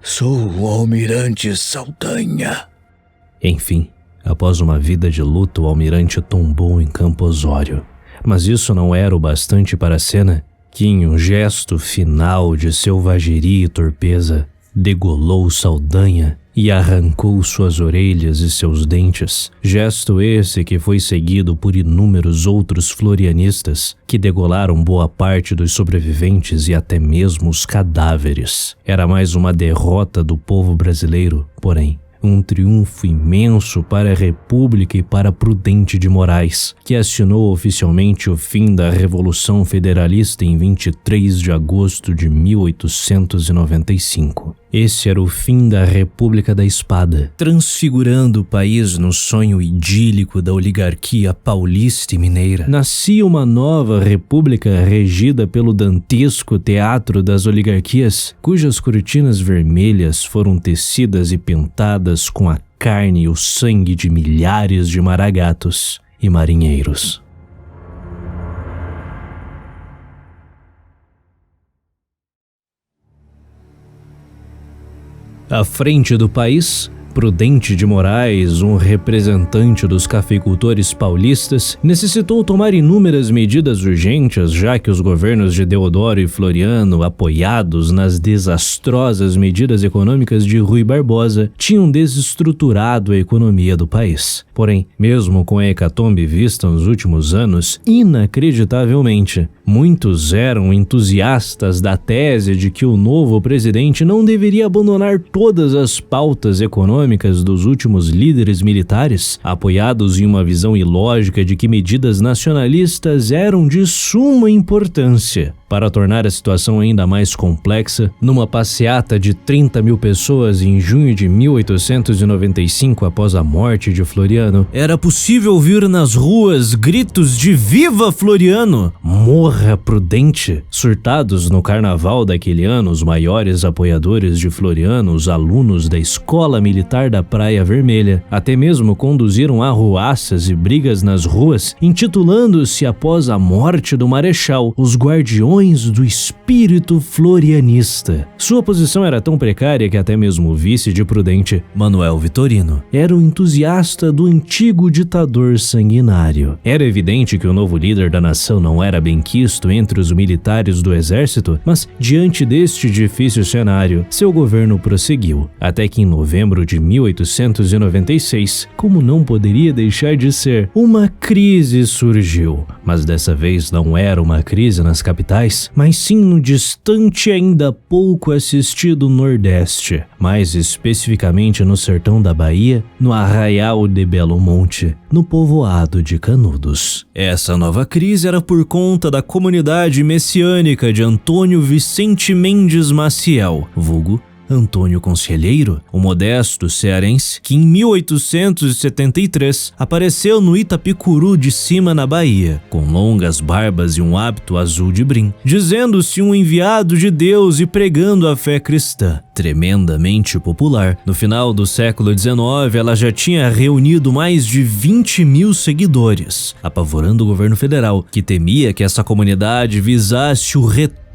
Sou o almirante Saldanha." Enfim, após uma vida de luta, o almirante tombou em Campo Osório. Mas isso não era o bastante para Sena, que em um gesto final de selvageria e torpeza, degolou Saldanha e arrancou suas orelhas e seus dentes. Gesto esse que foi seguido por inúmeros outros florianistas, que degolaram boa parte dos sobreviventes e até mesmo os cadáveres. Era mais uma derrota do povo brasileiro, porém, um triunfo imenso para a República e para Prudente de Moraes, que assinou oficialmente o fim da Revolução Federalista em 23 de agosto de 1895. Esse era o fim da República da Espada, transfigurando o país no sonho idílico da oligarquia paulista e mineira. Nascia uma nova república regida pelo dantesco teatro das oligarquias, cujas cortinas vermelhas foram tecidas e pintadas com a carne e o sangue de milhares de maragatos e marinheiros. À frente do país, Prudente de Moraes, um representante dos cafeicultores paulistas, necessitou tomar inúmeras medidas urgentes, já que os governos de Deodoro e Floriano, apoiados nas desastrosas medidas econômicas de Rui Barbosa, tinham desestruturado a economia do país. Porém, mesmo com a hecatombe vista nos últimos anos, inacreditavelmente, muitos eram entusiastas da tese de que o novo presidente não deveria abandonar todas as pautas econômicas dos últimos líderes militares, apoiados em uma visão ilógica de que medidas nacionalistas eram de suma importância. Para tornar a situação ainda mais complexa, numa passeata de 30 mil pessoas em junho de 1895, após a morte de Floriano, era possível ouvir nas ruas gritos de "Viva Floriano! Morra Prudente!". Surtados no carnaval daquele ano, os maiores apoiadores de Floriano, os alunos da Escola Militar da Praia Vermelha, até mesmo conduziram arruaças e brigas nas ruas, intitulando-se, após a morte do Marechal, os Guardiões do Espírito Florianista. Sua posição era tão precária que até mesmo o vice de Prudente, Manuel Vitorino, era um entusiasta do antigo ditador sanguinário. Era evidente que o novo líder da nação não era bem quisto entre os militares do exército, mas diante deste difícil cenário, seu governo prosseguiu, até que em novembro de 1896, como não poderia deixar de ser, uma crise surgiu. Mas dessa vez não era uma crise nas capitais, mas sim no distante e ainda pouco assistido Nordeste, mais especificamente no sertão da Bahia, no Arraial de Belo Monte, no povoado de Canudos. Essa nova crise era por conta da comunidade messiânica de Antônio Vicente Mendes Maciel, vulgo Antônio Conselheiro, o modesto cearense que em 1873 apareceu no Itapicuru de Cima, na Bahia, com longas barbas e um hábito azul de brim, dizendo-se um enviado de Deus e pregando a fé cristã. Tremendamente popular, no final do século XIX ela já tinha reunido mais de 20 mil seguidores, apavorando o governo federal, que temia que essa comunidade visasse o retorno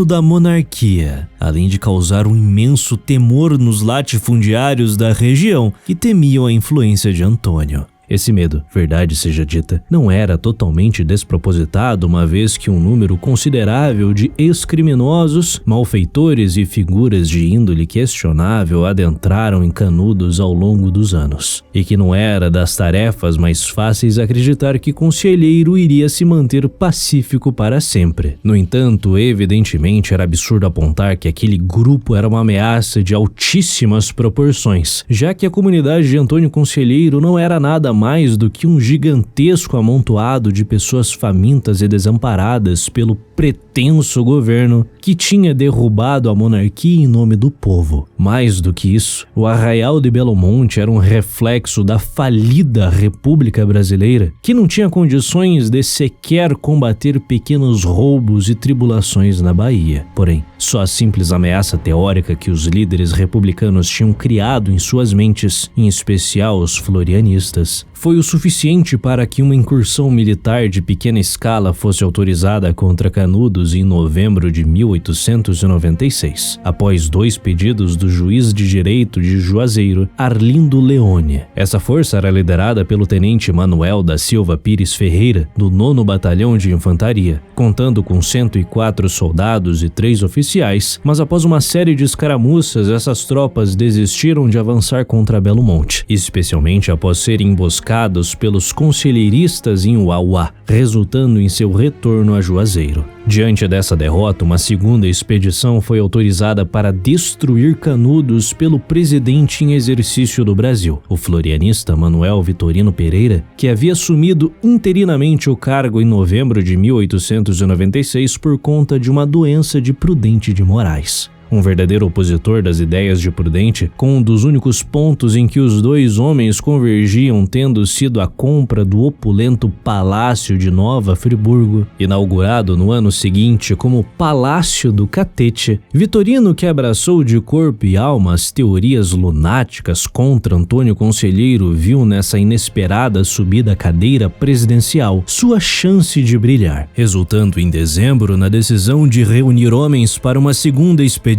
da monarquia, além de causar um imenso temor nos latifundiários da região que temiam a influência de Antônio. Esse medo, verdade seja dita, não era totalmente despropositado, uma vez que um número considerável de ex-criminosos, malfeitores e figuras de índole questionável adentraram em Canudos ao longo dos anos, e que não era das tarefas mais fáceis acreditar que Conselheiro iria se manter pacífico para sempre. No entanto, evidentemente era absurdo apontar que aquele grupo era uma ameaça de altíssimas proporções, já que a comunidade de Antônio Conselheiro não era nada mais do que um gigantesco amontoado de pessoas famintas e desamparadas pelo pretenso governo que tinha derrubado a monarquia em nome do povo. Mais do que isso, o Arraial de Belo Monte era um reflexo da falida República Brasileira, que não tinha condições de sequer combater pequenos roubos e tribulações na Bahia. Porém, só a simples ameaça teórica que os líderes republicanos tinham criado em suas mentes, em especial os florianistas, foi o suficiente para que uma incursão militar de pequena escala fosse autorizada contra Canudos em novembro de 1896, após 2 pedidos do juiz de direito de Juazeiro, Arlindo Leone. Essa força era liderada pelo tenente Manuel da Silva Pires Ferreira, do 9º Batalhão de Infantaria, contando com 104 soldados e 3 oficiais, mas após uma série de escaramuças, essas tropas desistiram de avançar contra Belo Monte, especialmente após serem emboscados pelos conselheiristas em Uauá, resultando em seu retorno a Juazeiro. Diante dessa derrota, uma segunda expedição foi autorizada para destruir Canudos pelo presidente em exercício do Brasil, o florianista Manuel Vitorino Pereira, que havia assumido interinamente o cargo em novembro de 1896 por conta de uma doença de Prudente de Moraes. Um verdadeiro opositor das ideias de Prudente, com um dos únicos pontos em que os dois homens convergiam tendo sido a compra do opulento Palácio de Nova Friburgo, inaugurado no ano seguinte como Palácio do Catete. Vitorino, que abraçou de corpo e alma as teorias lunáticas contra Antônio Conselheiro, viu nessa inesperada subida à cadeira presidencial sua chance de brilhar, resultando em dezembro na decisão de reunir homens para uma segunda expedição,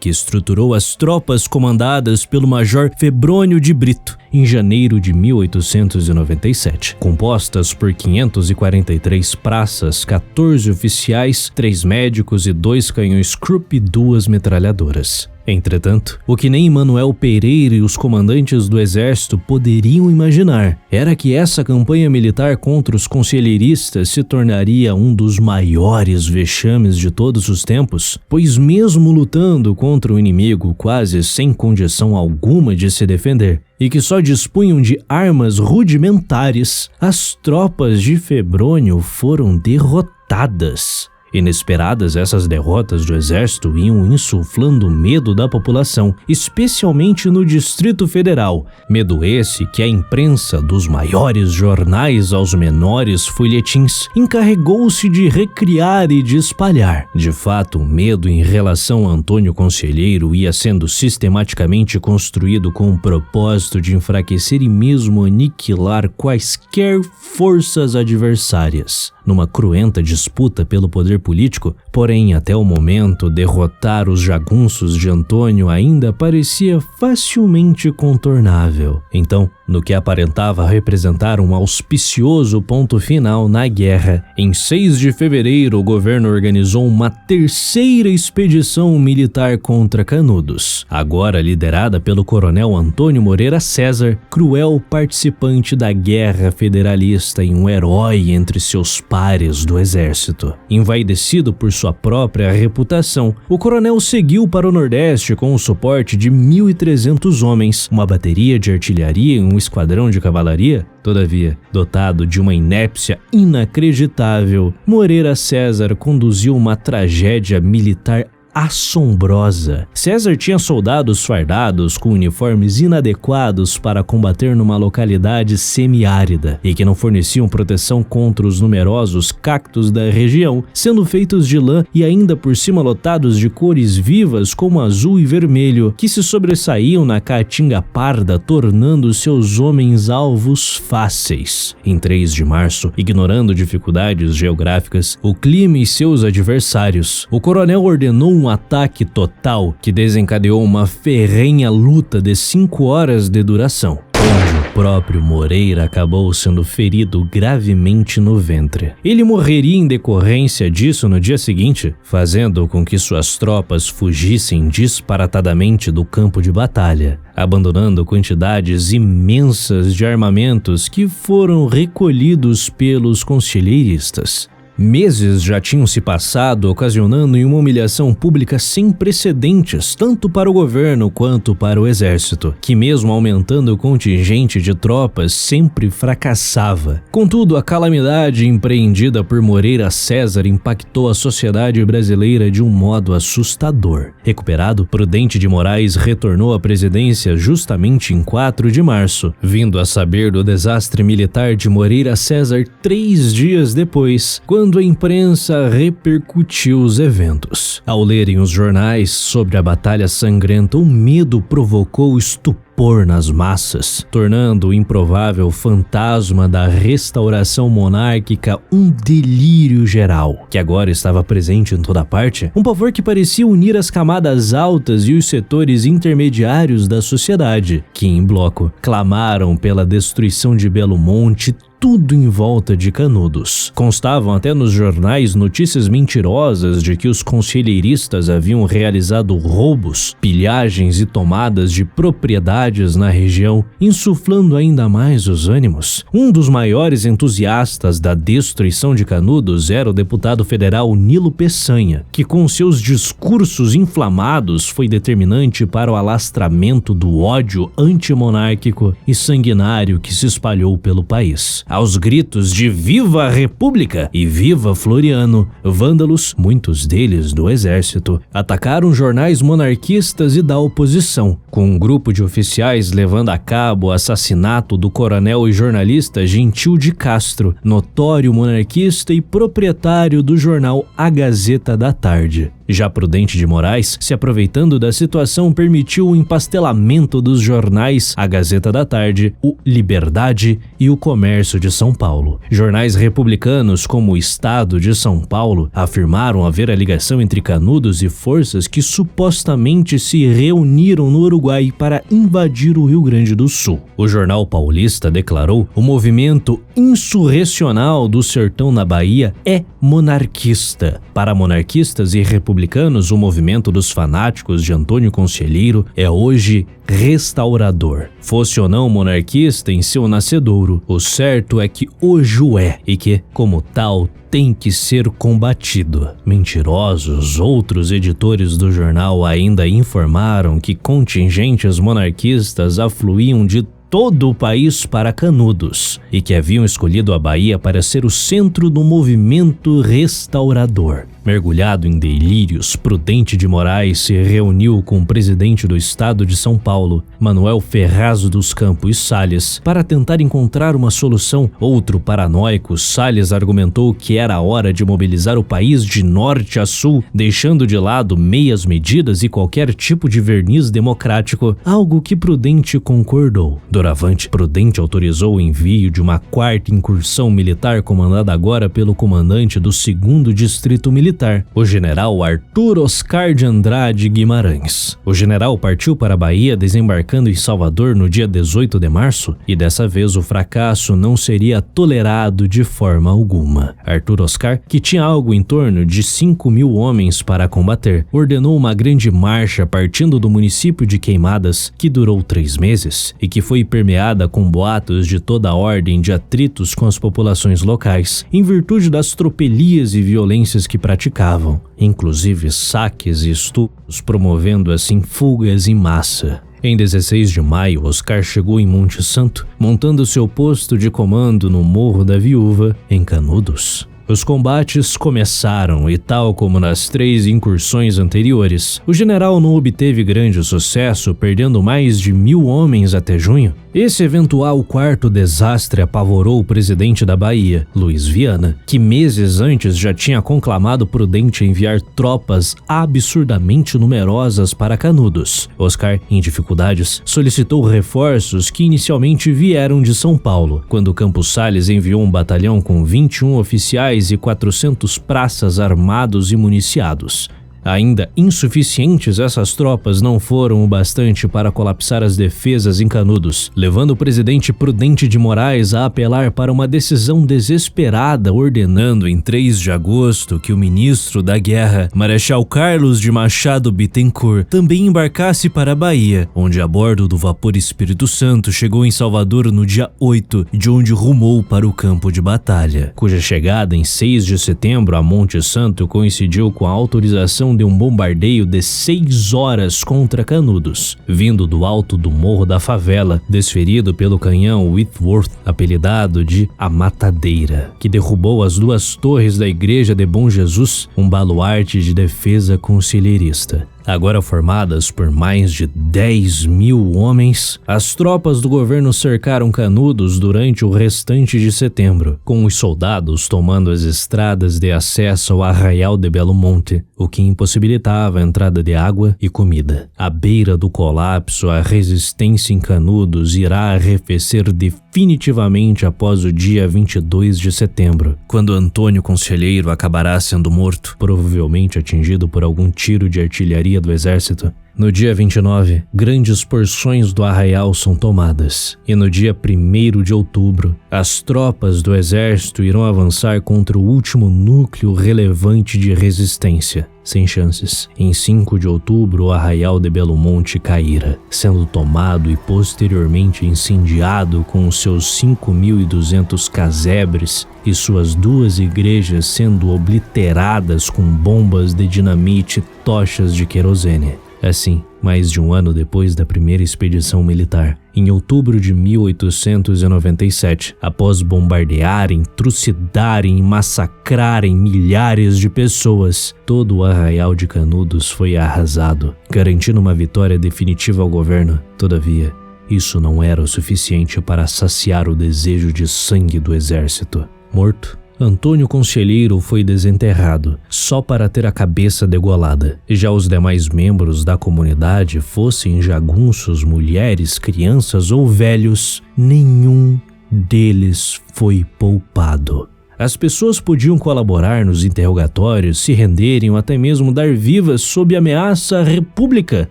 que estruturou as tropas comandadas pelo Major Febrônio de Brito em janeiro de 1897, compostas por 543 praças, 14 oficiais, 3 médicos e 2 canhões Krupp e 2 metralhadoras. Entretanto, o que nem Manuel Pereira e os comandantes do exército poderiam imaginar era que essa campanha militar contra os conselheiristas se tornaria um dos maiores vexames de todos os tempos, pois mesmo lutando contra o inimigo quase sem condição alguma de se defender, e que só dispunham de armas rudimentares, as tropas de Febrônio foram derrotadas. Inesperadas, essas derrotas do exército iam insuflando medo da população, especialmente no Distrito Federal. Medo esse que a imprensa, dos maiores jornais aos menores folhetins, encarregou-se de recriar e de espalhar. De fato, o medo em relação a Antônio Conselheiro ia sendo sistematicamente construído com o propósito de enfraquecer e mesmo aniquilar quaisquer forças adversárias. Numa cruenta disputa pelo poder político, porém, até o momento, derrotar os jagunços de Antônio ainda parecia facilmente contornável. Então, no que aparentava representar um auspicioso ponto final na guerra, em 6 de fevereiro o governo organizou uma terceira expedição militar contra Canudos, agora liderada pelo coronel Antônio Moreira César, cruel participante da guerra federalista e um herói entre seus pares do exército. Envaidecido por sua própria reputação, o coronel seguiu para o Nordeste com o suporte de 1.300 homens, uma bateria de artilharia e um esquadrão de cavalaria. Todavia, dotado de uma inépcia inacreditável, Moreira César conduziu uma tragédia militar assombrosa. César tinha soldados fardados com uniformes inadequados para combater numa localidade semiárida e que não forneciam proteção contra os numerosos cactos da região, sendo feitos de lã e ainda por cima lotados de cores vivas como azul e vermelho, que se sobressaíam na caatinga parda, tornando seus homens alvos fáceis. Em 3 de março, ignorando dificuldades geográficas, o clima e seus adversários, o coronel ordenou um ataque total que desencadeou uma ferrenha luta de 5 horas de duração, onde o próprio Moreira acabou sendo ferido gravemente no ventre. Ele morreria em decorrência disso no dia seguinte, fazendo com que suas tropas fugissem disparatadamente do campo de batalha, abandonando quantidades imensas de armamentos que foram recolhidos pelos conselheiristas. Meses já tinham se passado, ocasionando uma humilhação pública sem precedentes, tanto para o governo quanto para o exército, que mesmo aumentando o contingente de tropas, sempre fracassava. Contudo, a calamidade empreendida por Moreira César impactou a sociedade brasileira de um modo assustador. Recuperado, Prudente de Moraes retornou à presidência justamente em 4 de março, vindo a saber do desastre militar de Moreira César 3 dias depois, quando a imprensa repercutiu os eventos. Ao lerem os jornais sobre a batalha sangrenta, o medo provocou estupor nas massas, tornando o improvável fantasma da restauração monárquica um delírio geral, que agora estava presente em toda parte, um pavor que parecia unir as camadas altas e os setores intermediários da sociedade, que em bloco clamaram pela destruição de Belo Monte, tudo em volta de Canudos. Constavam até nos jornais notícias mentirosas de que os conselheiristas haviam realizado roubos, pilhagens e tomadas de propriedades na região, insuflando ainda mais os ânimos. Um dos maiores entusiastas da destruição de Canudos era o deputado federal Nilo Peçanha, que com seus discursos inflamados foi determinante para o alastramento do ódio antimonárquico e sanguinário que se espalhou pelo país. Aos gritos de Viva a República e Viva Floriano, vândalos, muitos deles do exército, atacaram jornais monarquistas e da oposição, com um grupo de oficiais levando a cabo o assassinato do coronel e jornalista Gentil de Castro, notório monarquista e proprietário do jornal A Gazeta da Tarde. Já Prudente de Moraes, se aproveitando da situação, permitiu o empastelamento dos jornais A Gazeta da Tarde, o Liberdade e o Comércio de São Paulo. Jornais republicanos como o Estado de São Paulo afirmaram haver a ligação entre Canudos e forças que supostamente se reuniram no Uruguai para invadir o Rio Grande do Sul. O jornal paulista declarou: o movimento insurrecional do sertão na Bahia é monarquista. Para monarquistas e republicanos, o movimento dos fanáticos de Antônio Conselheiro é hoje restaurador. Fosse ou não monarquista em seu nascedouro, o certo é que hoje o é e que, como tal, tem que ser combatido. Mentirosos, outros editores do jornal ainda informaram que contingentes monarquistas afluíam de todo o país para Canudos e que haviam escolhido a Bahia para ser o centro do movimento restaurador. Mergulhado em delírios, Prudente de Moraes se reuniu com o presidente do estado de São Paulo, Manuel Ferraz dos Campos Salles, para tentar encontrar uma solução. Outro paranoico, Salles argumentou que era a hora de mobilizar o país de norte a sul, deixando de lado meias medidas e qualquer tipo de verniz democrático, algo que Prudente concordou. Doravante, Prudente autorizou o envio de uma 4ª incursão militar comandada agora pelo comandante do 2º Distrito Militar, o general Arthur Oscar de Andrade Guimarães. O general partiu para a Bahia, desembarcando em Salvador no dia 18 de março, e dessa vez o fracasso não seria tolerado de forma alguma. Arthur Oscar, que tinha algo em torno de 5.000 homens para combater, ordenou uma grande marcha partindo do município de Queimadas, que durou 3 meses e que foi permeada com boatos de toda a ordem de atritos com as populações locais, em virtude das tropelias e violências que praticavam, inclusive saques e estupros, promovendo assim fugas em massa. Em 16 de maio, Oscar chegou em Monte Santo, montando seu posto de comando no Morro da Viúva, em Canudos. Os combates começaram e, tal como nas 3 incursões anteriores, o general não obteve grande sucesso, perdendo mais de 1.000 homens até junho. Esse eventual 4º desastre apavorou o presidente da Bahia, Luiz Viana, que meses antes já tinha conclamado Prudente enviar tropas absurdamente numerosas para Canudos. Oscar, em dificuldades, solicitou reforços que inicialmente vieram de São Paulo, quando Campos Salles enviou um batalhão com 21 oficiais e 400 praças armados e municiados. Ainda insuficientes, essas tropas não foram o bastante para colapsar as defesas em Canudos, levando o presidente Prudente de Moraes a apelar para uma decisão desesperada, ordenando em 3 de agosto que o ministro da Guerra, Marechal Carlos de Machado Bittencourt, também embarcasse para a Bahia, onde a bordo do vapor Espírito Santo chegou em Salvador no dia 8, de onde rumou para o campo de batalha, cuja chegada em 6 de setembro a Monte Santo coincidiu com a autorização de um bombardeio de 6 horas contra Canudos, vindo do alto do Morro da Favela, desferido pelo canhão Whitworth, apelidado de A Matadeira, que derrubou as 2 torres da Igreja de Bom Jesus, um baluarte de defesa conciliarista. Agora formadas por mais de 10.000 homens, as tropas do governo cercaram Canudos durante o restante de setembro, com os soldados tomando as estradas de acesso ao Arraial de Belo Monte, o que impossibilitava a entrada de água e comida. À beira do colapso, a resistência em Canudos irá arrefecer definitivamente após o dia 22 de setembro, quando Antônio Conselheiro acabará sendo morto, provavelmente atingido por algum tiro de artilharia do exército. No dia 29, grandes porções do arraial são tomadas, e no dia 1º de outubro, as tropas do exército irão avançar contra o último núcleo relevante de resistência. Sem chances, em 5 de outubro o arraial de Belo Monte caíra, sendo tomado e posteriormente incendiado com os seus 5.200 casebres e suas 2 igrejas sendo obliteradas com bombas de dinamite e tochas de querosene. Assim, mais de um ano depois da primeira expedição militar, em outubro de 1897, após bombardearem, trucidarem e massacrarem milhares de pessoas, todo o arraial de Canudos foi arrasado, garantindo uma vitória definitiva ao governo. Todavia, isso não era o suficiente para saciar o desejo de sangue do exército. Morto, Antônio Conselheiro foi desenterrado, só para ter a cabeça degolada. Já os demais membros da comunidade, fossem jagunços, mulheres, crianças ou velhos, nenhum deles foi poupado. As pessoas podiam colaborar nos interrogatórios, se renderem ou até mesmo dar vivas sob ameaça à república.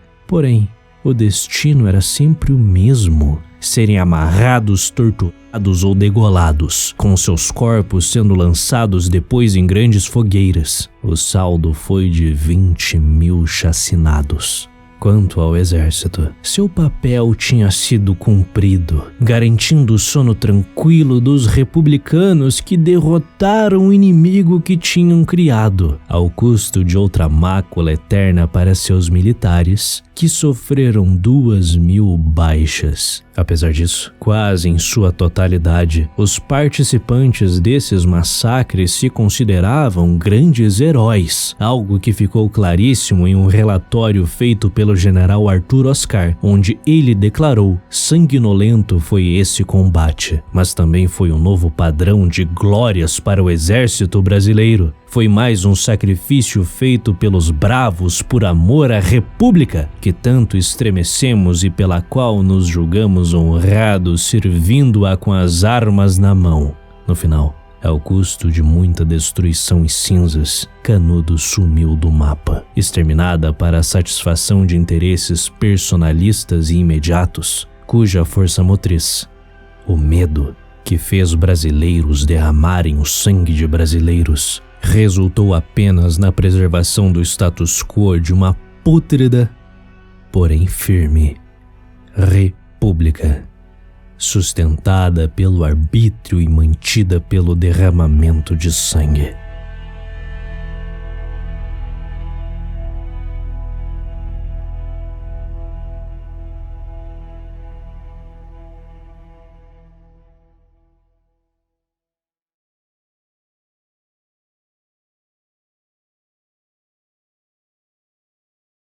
Porém, o destino era sempre o mesmo: serem amarrados, torturados ou degolados, com seus corpos sendo lançados depois em grandes fogueiras. O saldo foi de 20.000 chacinados. Quanto ao exército, seu papel tinha sido cumprido, garantindo o sono tranquilo dos republicanos que derrotaram o inimigo que tinham criado, ao custo de outra mácula eterna para seus militares que sofreram 2.000 baixas. Apesar disso, quase em sua totalidade, os participantes desses massacres se consideravam grandes heróis, algo que ficou claríssimo em um relatório feito pelo general Arthur Oscar, onde ele declarou: sanguinolento foi esse combate, mas também foi um novo padrão de glórias para o exército brasileiro. Foi mais um sacrifício feito pelos bravos por amor à República, que tanto estremecemos e pela qual nos julgamos honrados servindo-a com as armas na mão. No final, ao custo de muita destruição e cinzas, Canudos sumiu do mapa, exterminada para a satisfação de interesses personalistas e imediatos, cuja força motriz, o medo, que fez brasileiros derramarem o sangue de brasileiros, resultou apenas na preservação do status quo de uma pútrida, porém firme, república, sustentada pelo arbítrio e mantida pelo derramamento de sangue.